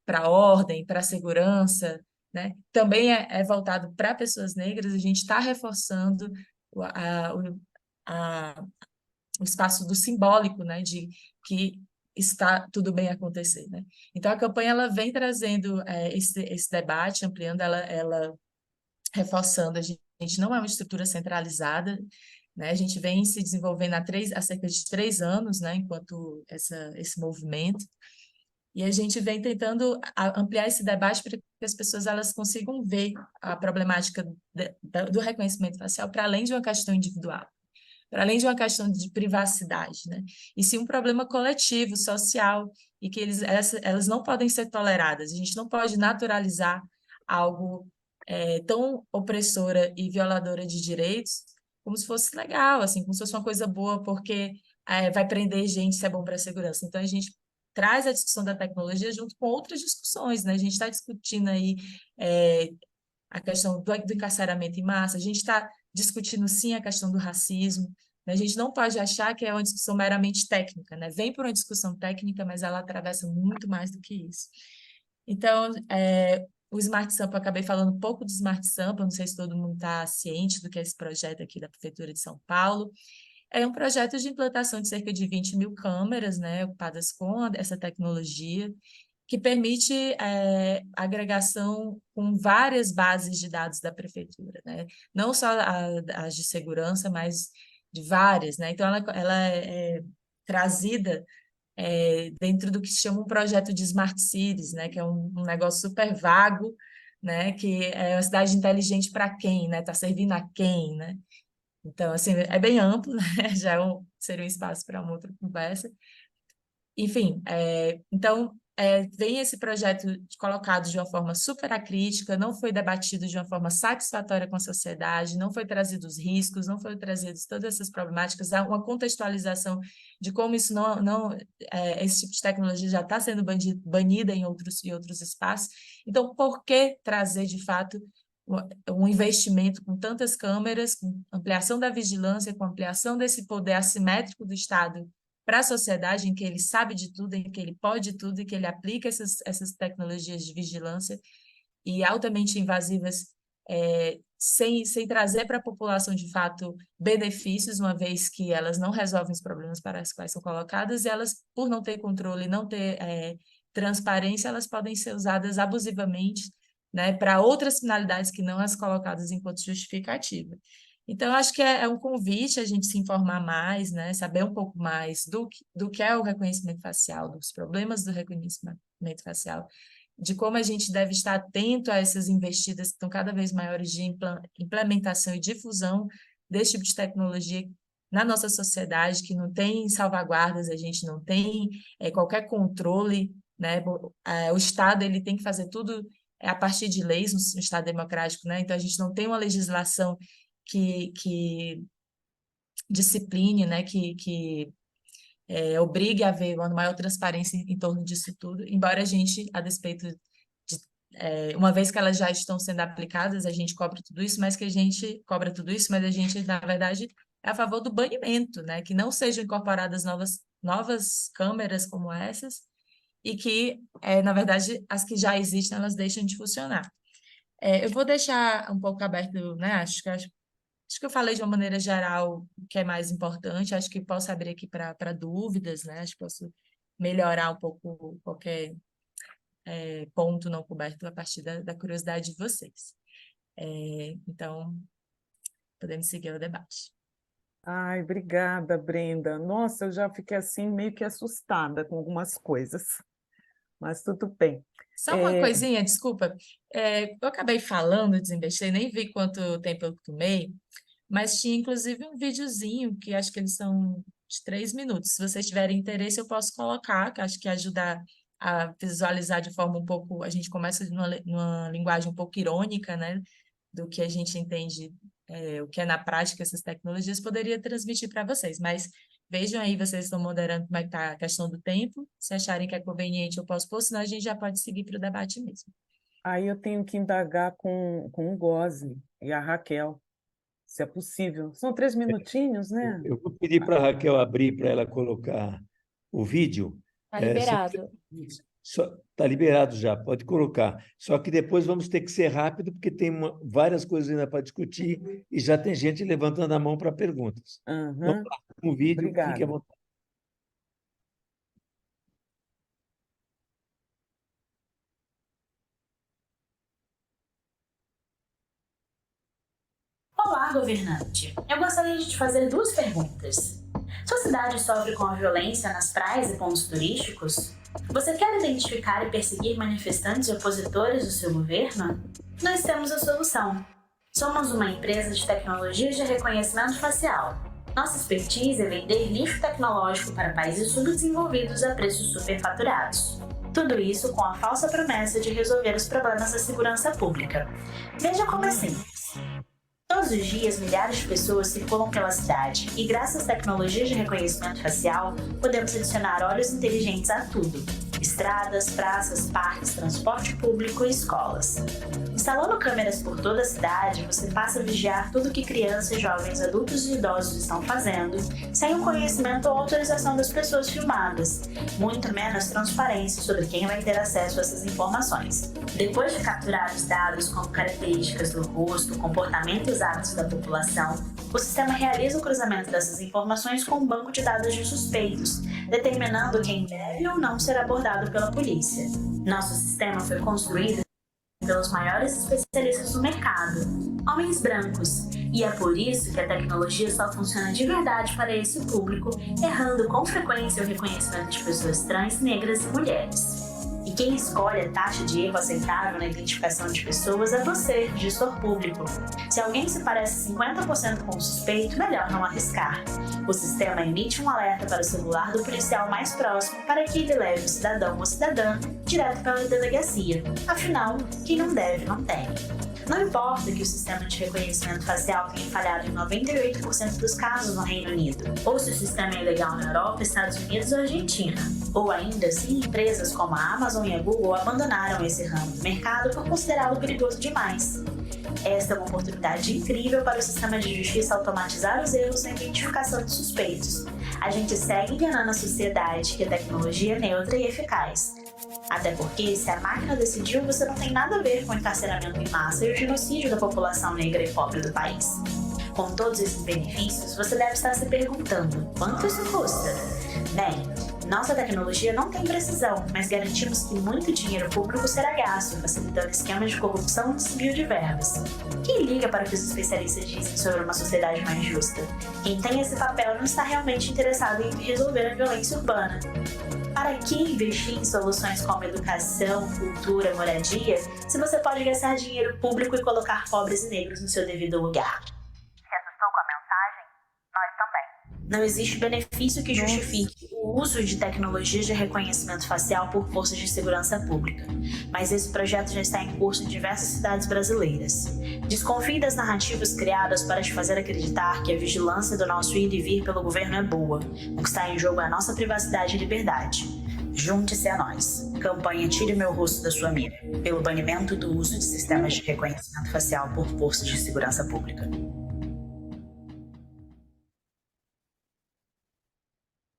para a ordem, para a segurança, né, também é voltado para pessoas negras, a gente está reforçando o espaço do simbólico, né, de que está tudo bem acontecer, né? Então, a campanha ela vem trazendo esse debate, ampliando, ela reforçando, a gente não é uma estrutura centralizada, né? A gente vem se desenvolvendo há cerca de 3 anos, né, enquanto esse movimento, e a gente vem tentando ampliar esse debate para que as pessoas elas consigam ver a problemática do reconhecimento facial para além de uma questão individual, para além de uma questão de privacidade, né? E sim um problema coletivo, social, e que elas não podem ser toleradas. A gente não pode naturalizar algo tão opressora e violadora de direitos como se fosse legal, assim, como se fosse uma coisa boa, porque vai prender gente se é bom para a segurança. Então, a gente traz a discussão da tecnologia junto com outras discussões, né? A gente está discutindo aí a questão do encarceramento em massa, a gente está discutindo, sim, a questão do racismo, né? A gente não pode achar que é uma discussão meramente técnica, né? Vem por uma discussão técnica, mas ela atravessa muito mais do que isso. Então, o Smart Sampa, eu acabei falando um pouco do Smart Sampa, não sei se todo mundo está ciente do que é esse projeto aqui da Prefeitura de São Paulo. É um projeto de implantação de cerca de 20 mil câmeras, né, ocupadas com essa tecnologia, que permite agregação com várias bases de dados da prefeitura, né? Não só as de segurança, mas de várias, né? Então, ela é trazida dentro do que se chama um projeto de Smart Cities, né? Que é um negócio super vago, né? Que é uma cidade inteligente para quem, né? Está servindo a quem, né? Então, assim, é bem amplo, né? Já seria um espaço para uma outra conversa. Enfim, então, vem esse projeto colocado de uma forma super acrítica, não foi debatido de uma forma satisfatória com a sociedade, não foi trazido os riscos, não foi trazido todas essas problemáticas, há uma contextualização de como isso esse tipo de tecnologia já está sendo banida em outros espaços. Então, por que trazer, de fato, um investimento com tantas câmeras, com ampliação da vigilância, com ampliação desse poder assimétrico do Estado para a sociedade, em que ele sabe de tudo, em que ele pode tudo, e que ele aplica essas tecnologias de vigilância e altamente invasivas sem trazer para a população, de fato, benefícios, uma vez que elas não resolvem os problemas para os quais são colocadas, e elas, por não ter controle, não ter transparência, elas podem ser usadas abusivamente, né, para outras finalidades que não as colocadas enquanto justificativa. Então, eu acho que é um convite a gente se informar mais, né, saber um pouco mais do que é o reconhecimento facial, dos problemas do reconhecimento facial, de como a gente deve estar atento a essas investidas que estão cada vez maiores de implementação e difusão desse tipo de tecnologia na nossa sociedade, que não tem salvaguardas, a gente não tem qualquer controle, né? O Estado ele tem que fazer tudo a partir de leis, um Estado democrático, né? Então, a gente não tem uma legislação que discipline, né? Que obrigue a haver uma maior transparência em torno disso tudo, embora a gente, a despeito de, uma vez que elas já estão sendo aplicadas, a gente cobra tudo isso, mas a gente, na verdade, é a favor do banimento, né? Que não sejam incorporadas novas câmeras como essas, e que, na verdade, as que já existem, elas deixam de funcionar. Eu vou deixar um pouco aberto, né? Acho que eu falei de uma maneira geral o que é mais importante, acho que posso abrir aqui para dúvidas, né? Acho que posso melhorar um pouco qualquer ponto não coberto a partir da curiosidade de vocês. Então, podemos seguir o debate.
Ai, obrigada, Brenda. Nossa, eu já fiquei assim meio que assustada com algumas coisas, mas tudo bem.
Só uma coisinha, desculpa. Eu acabei falando, desinvestei, nem vi quanto tempo eu tomei, mas tinha inclusive um videozinho que acho que eles são de 3 minutos. Se vocês tiverem interesse, eu posso colocar, que acho que ajuda a visualizar de forma um pouco. A gente começa numa linguagem um pouco irônica, né? Do que a gente entende, o que é na prática essas tecnologias, poderia transmitir para vocês. Mas vejam aí, vocês estão moderando como é que está a questão do tempo. Se acharem que é conveniente, eu posso pôr, senão a gente já pode seguir para o debate mesmo.
Aí eu tenho que indagar com o Gosli e a Raquel, se é possível. São 3 minutinhos, né?
Eu vou pedir para a Raquel abrir para ela colocar o vídeo.
Está liberado.
Está liberado já, pode colocar. Só que depois vamos ter que ser rápido, porque tem várias coisas ainda para discutir e já tem gente levantando a mão para perguntas.
Uhum.
Vamos lá, com o vídeo,
Obrigada.
fique à vontade.
Olá, governante. Eu gostaria de te fazer 2 perguntas. Sua cidade sofre com a violência nas praias e pontos turísticos? Você quer identificar e perseguir manifestantes e opositores do seu governo? Nós temos a solução. Somos uma empresa de tecnologias de reconhecimento facial. Nossa expertise é vender lixo tecnológico para países subdesenvolvidos a preços superfaturados. Tudo isso com a falsa promessa de resolver os problemas da segurança pública. Veja como é simples. Todos os dias, milhares de pessoas circulam pela cidade e, graças às tecnologias de reconhecimento facial, podemos adicionar olhos inteligentes a tudo: estradas, praças, parques, transporte público e escolas. Instalando câmeras por toda a cidade, você passa a vigiar tudo que crianças, jovens, adultos e idosos estão fazendo, sem o conhecimento ou autorização das pessoas filmadas, muito menos transparência sobre quem vai ter acesso a essas informações. Depois de capturar os dados como características do rosto, comportamento e os hábitos da população, o sistema realiza o cruzamento dessas informações com um banco de dados de suspeitos, determinando quem deve ou não ser abordado pela polícia. Nosso sistema foi construído pelos maiores especialistas do mercado, homens brancos, e é por isso que a tecnologia só funciona de verdade para esse público, errando com frequência o reconhecimento de pessoas trans, negras e mulheres. E quem escolhe a taxa de erro aceitável na identificação de pessoas é você, gestor público. Se alguém se parece 50% com o suspeito, melhor não arriscar. O sistema emite um alerta para o celular do policial mais próximo para que ele leve o cidadão ou cidadã direto pela delegacia. Afinal, quem não deve, não teme. Não importa que o sistema de reconhecimento facial tenha falhado em 98% dos casos no Reino Unido, ou se o sistema é ilegal na Europa, Estados Unidos ou Argentina. Ou ainda se empresas como a Amazon e a Google abandonaram esse ramo do mercado por considerá-lo perigoso demais. Esta é uma oportunidade incrível para o sistema de justiça automatizar os erros na identificação de suspeitos. A gente segue enganando a sociedade que a tecnologia é neutra e eficaz, Até porque, se a máquina decidiu, você não tem nada a ver com o encarceramento em massa e o genocídio da população negra e pobre do país. Com todos esses benefícios, você deve estar se perguntando: quanto isso custa? Bem, nossa tecnologia não tem precisão, mas garantimos que muito dinheiro público será gasto, facilitando esquemas de corrupção e desvio de verbas. Quem liga para o que os especialistas dizem sobre uma sociedade mais justa? Quem tem esse papel não está realmente interessado em resolver a violência urbana. Para que investir em soluções como educação, cultura, moradia, se você pode gastar dinheiro público e colocar pobres e negros no seu devido lugar? Se assustou com a mensagem? Nós também. Não existe benefício que justifique o uso de tecnologias de reconhecimento facial por forças de segurança pública, mas esse projeto já está em curso em diversas cidades brasileiras. Desconfie das narrativas criadas para te fazer acreditar que a vigilância do nosso ir e vir pelo governo é boa. O que está em jogo é a nossa privacidade e liberdade. Junte-se a nós. Campanha Tire Meu Rosto da Sua Mira, pelo banimento do uso de sistemas de reconhecimento facial por forças de segurança pública.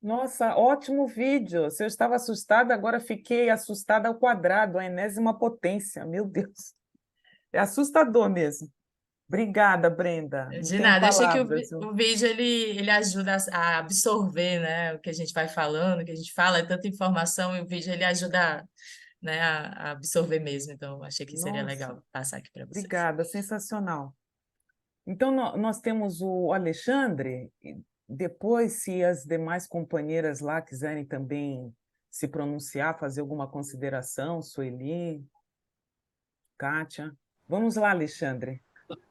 Nossa, ótimo vídeo. Se eu estava assustada, agora fiquei assustada ao quadrado, a enésima potência. Meu Deus. É assustador mesmo. Obrigada, Brenda. Não
De
tenho
nada, achei que
palavras, viu?
o vídeo ele ajuda a absorver, né, o que a gente vai falando, o que a gente fala, é tanta informação, e o vídeo ele ajuda, né, a absorver mesmo. Então, achei que seria
Nossa,
legal passar aqui para vocês.
obrigada, sensacional. Então, nós temos o Alexandre, e depois, se as demais companheiras lá quiserem também se pronunciar, fazer alguma consideração, Sueli, Kátia. Vamos lá, Alexandre,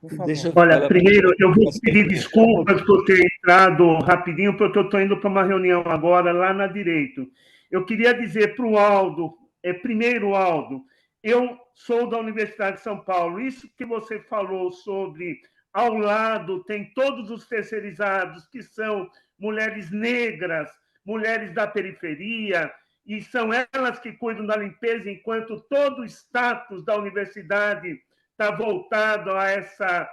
por
Deixa eu
favor.
Olha,
falar
primeiro eu vou
para
pedir desculpas por ter entrado rapidinho, porque eu estou indo para uma reunião agora lá na Direito. Eu queria dizer para o Aldo, primeiro, Aldo, eu sou da Universidade de São Paulo. Isso que você falou sobre, ao lado, tem todos os terceirizados, que são mulheres negras, mulheres da periferia, e são elas que cuidam da limpeza, enquanto todo o status da universidade está voltado a essa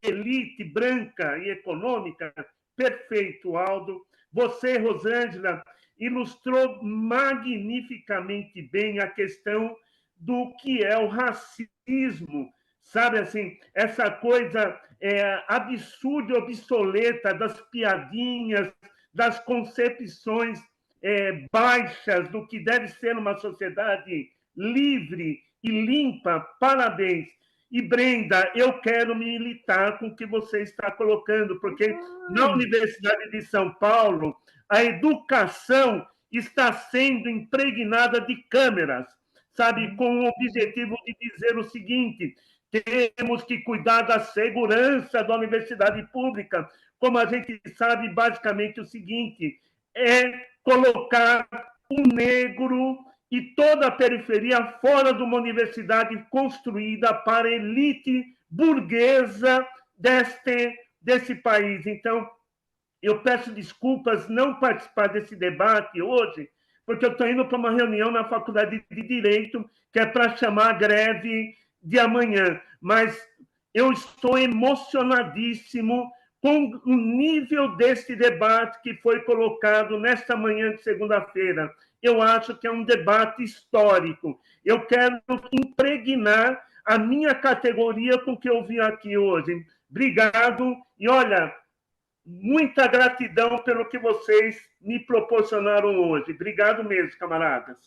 elite branca e econômica. Perfeito, Aldo. Você, Rosângela, ilustrou magnificamente bem a questão do que é o racismo, sabe, assim, essa coisa absurda e obsoleta das piadinhas, das concepções baixas do que deve ser uma sociedade livre e limpa. Parabéns. E, Brenda, eu quero militar com o que você está colocando, porque na Universidade de São Paulo, a educação está sendo impregnada de câmeras, sabe, com o objetivo de dizer o seguinte: temos que cuidar da segurança da universidade pública. Como a gente sabe, basicamente o seguinte, é colocar o negro e toda a periferia fora de uma universidade construída para a elite burguesa desse país. Então, eu peço desculpas não participar desse debate hoje, porque eu estou indo para uma reunião na Faculdade de Direito, que é para chamar a greve de amanhã. Mas eu estou emocionadíssimo com o nível desse debate que foi colocado nesta manhã de segunda-feira. Eu acho que é um debate histórico. Eu quero impregnar a minha categoria com o que eu vi aqui hoje. Obrigado. E, olha, muita gratidão pelo que vocês me proporcionaram hoje. Obrigado mesmo, camaradas.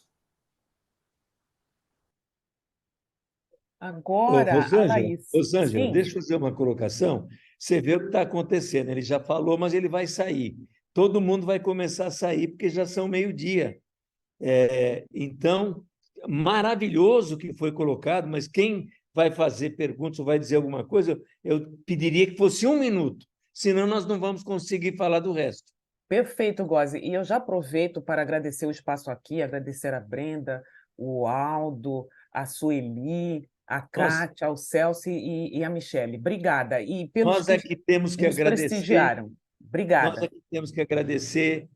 Agora, a Laís.
Rosângela,
Sim.
deixa eu fazer uma colocação. Você vê o que está acontecendo. Ele já falou, mas ele vai sair. Todo mundo vai começar a sair, porque já são meio-dia. Então, maravilhoso o que foi colocado, mas quem vai fazer perguntas ou vai dizer alguma coisa, eu pediria que fosse 1 minuto, senão nós não vamos conseguir falar do resto.
Perfeito, Gozi. E eu já aproveito para agradecer o espaço aqui, agradecer a Brenda, o Aldo, a Sueli, a Kátia, o Celso e a Michele. Obrigada. E pelos
nós é que temos que
nos
agradecer.
Prestigiaram. Obrigada.
Nós é que temos que agradecer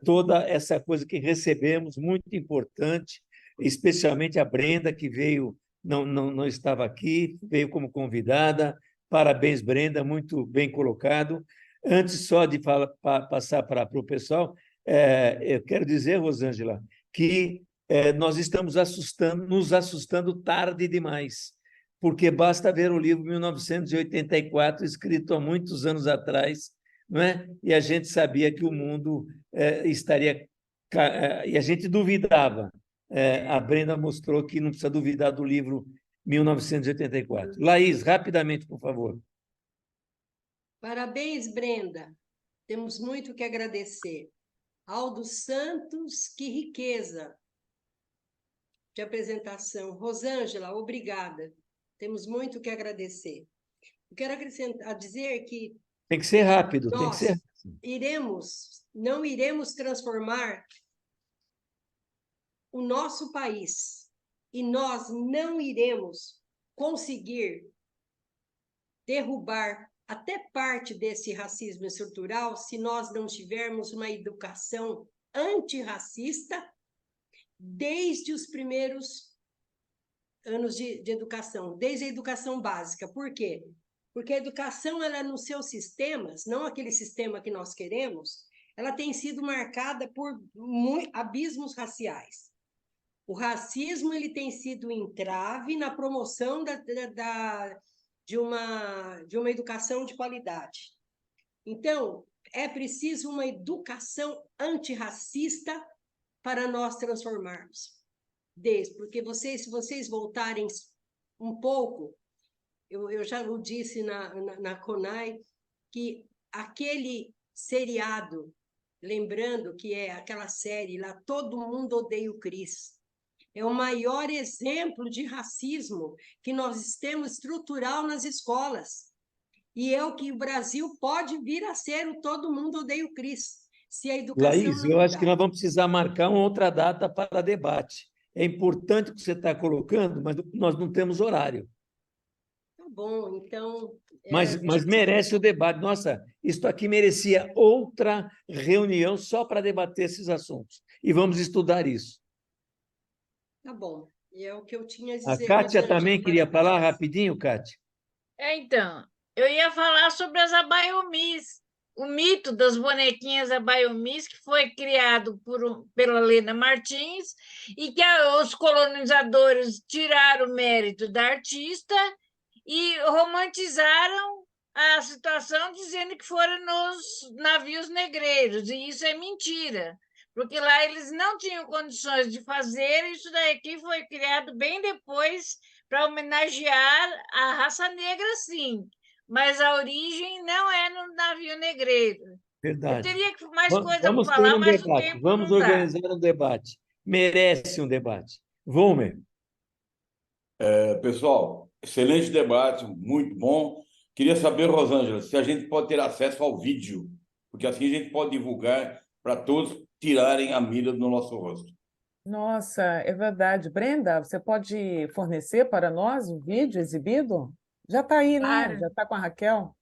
toda essa coisa que recebemos, muito importante, especialmente a Brenda, que veio, não estava aqui, veio como convidada. Parabéns, Brenda, muito bem colocado. Antes só de passar para o pessoal, eu quero dizer, Rosângela, que nós estamos nos assustando tarde demais, porque basta ver o livro 1984, escrito há muitos anos atrás, não é? E a gente sabia que o mundo estaria... E a gente duvidava. A Brenda mostrou que não precisa duvidar do livro 1984. Laís, rapidamente, por favor.
Parabéns, Brenda. Temos muito que agradecer. Aldo Santos, que riqueza de apresentação. Rosângela, obrigada. Temos muito que agradecer. Eu quero acrescentar, dizer que
tem que ser rápido, tem que ser.
Não iremos transformar o nosso país e nós não iremos conseguir derrubar até parte desse racismo estrutural se nós não tivermos uma educação antirracista desde os primeiros anos de educação, desde a educação básica. Por quê? Porque a educação, ela nos seus sistemas, não aquele sistema que nós queremos, ela tem sido marcada por abismos raciais. O racismo, ele tem sido um entrave na promoção de uma educação de qualidade. Então, é preciso uma educação antirracista para nós transformarmos. Porque se vocês voltarem um pouco, eu já o disse na CONAI, que aquele seriado, lembrando que é aquela série lá, Todo Mundo Odeia o Chris, é o maior exemplo de racismo que nós temos estrutural nas escolas. E é o que o Brasil pode vir a ser, o Todo Mundo Odeia o Chris, se a educação
Laís, eu acho que nós vamos precisar marcar uma outra data para debate. É importante o que você está colocando, mas nós não temos horário.
Tá bom, então...
Mas merece o debate. Nossa, isso aqui merecia outra reunião só para debater esses assuntos. E vamos estudar isso.
Tá bom, é o que eu tinha a dizer.
A Kátia também queria falar rapidinho, Kátia?
Então, eu ia falar sobre as abaiomis, o mito das bonequinhas abaiomis, que foi criado pela Lena Martins, e que os colonizadores tiraram o mérito da artista e romantizaram a situação, dizendo que foram nos navios negreiros, e isso é mentira, porque lá eles não tinham condições de fazer, isso daqui foi criado bem depois para homenagear a raça negra, sim, mas a origem não é no navio negreiro.
Verdade.
Eu teria mais coisa para falar, mas o tempo
vamos
não dá.
organizar um debate. Merece um debate. Volmer.
Pessoal, excelente debate, muito bom. Queria saber, Rosângela, se a gente pode ter acesso ao vídeo, porque assim a gente pode divulgar para todos tirarem a mira do nosso rosto.
Nossa, é verdade. Brenda, você pode fornecer para nós um vídeo exibido? Já está aí, né?
Claro.
Já está com a Raquel?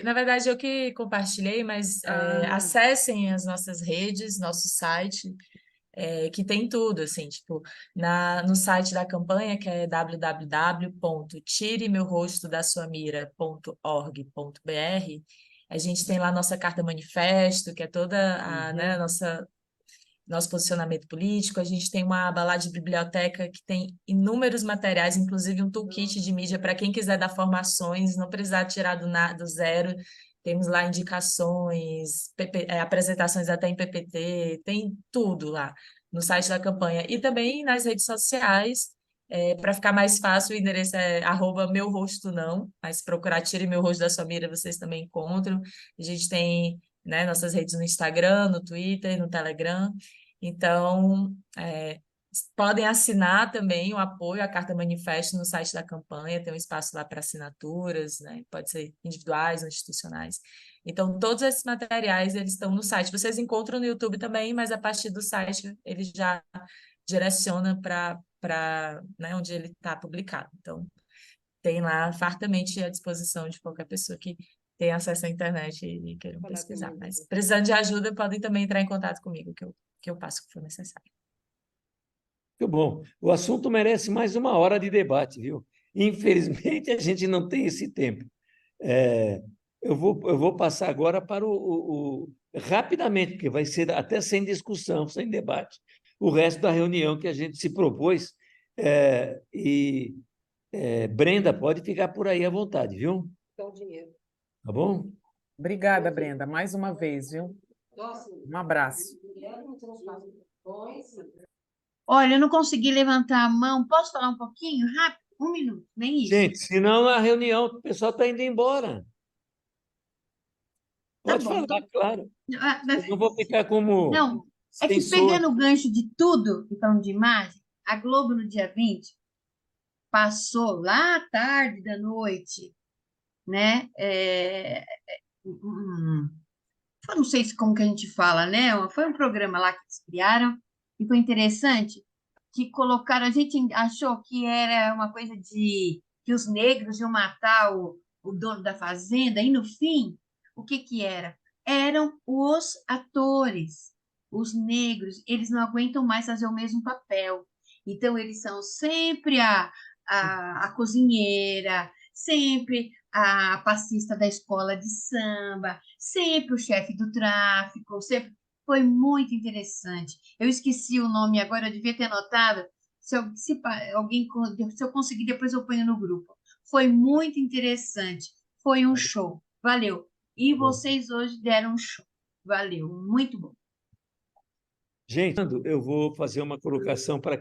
Na verdade, eu que compartilhei, mas acessem as nossas redes, nosso site, que tem tudo, assim, tipo, no site da campanha, que é www.tiremeurostodaSuaMira.org.br, a gente tem lá a nossa carta manifesto, que é toda né, nosso posicionamento político. A gente tem uma aba lá de biblioteca que tem inúmeros materiais, inclusive um toolkit de mídia para quem quiser dar formações, não precisar tirar do zero. Temos lá indicações, apresentações até em PPT, tem tudo lá no site da campanha. E também nas redes sociais, para ficar mais fácil, o endereço é @meurostonão, mas se procurar Tire Meu Rosto da Sua Mira, vocês também encontram. A gente tem, né, nossas redes no Instagram, no Twitter, no Telegram. Então, podem assinar também o apoio à Carta Manifesto no site da campanha, tem um espaço lá para assinaturas, né? Pode ser individuais ou institucionais. Então, todos esses materiais, eles estão no site. Vocês encontram no YouTube também, mas a partir do site ele já direciona para né, onde ele está publicado. Então, tem lá fartamente à disposição de qualquer pessoa que tem acesso à internet e queiram pesquisar. Mas precisando de ajuda, podem também entrar em contato comigo, que eu passo o que for necessário.
Muito bom. O assunto merece mais uma hora de debate, viu? Infelizmente, a gente não tem esse tempo. Eu vou passar agora para rapidamente, porque vai ser até sem discussão, sem debate, o resto da reunião que a gente se propôs. Brenda, pode ficar por aí à vontade, viu?
Dá o dinheiro.
Tá bom?
Obrigada, Brenda, mais uma vez, viu? Um abraço.
Olha, eu não consegui levantar a mão. Posso falar um pouquinho? Rápido? 1 minuto, nem isso.
Gente, senão a reunião, o pessoal está indo embora.
Tá
Pode
bom,
falar,
então-
claro.
Ah,
Eu não vou ficar como
Não, é que
censor.
pegando o gancho de tudo, então, de imagem, a Globo no dia 20 passou lá à tarde da noite, né? Eu não sei como que a gente fala, né? Foi um programa lá que eles criaram e foi interessante que colocaram, a gente achou que era uma coisa de que os negros iam matar o dono da fazenda, e no fim, o que que era? Eram os atores, os negros, eles não aguentam mais fazer o mesmo papel. Então, eles são sempre a cozinheira, sempre a passista da escola de samba, sempre o chefe do tráfico, sempre. Foi muito interessante. Eu esqueci o nome agora, eu devia ter anotado. Se eu conseguir, depois eu ponho no grupo. Foi muito interessante. Foi um show. Valeu. E vocês hoje deram um show. Valeu. Muito bom.
Gente, eu vou fazer uma colocação para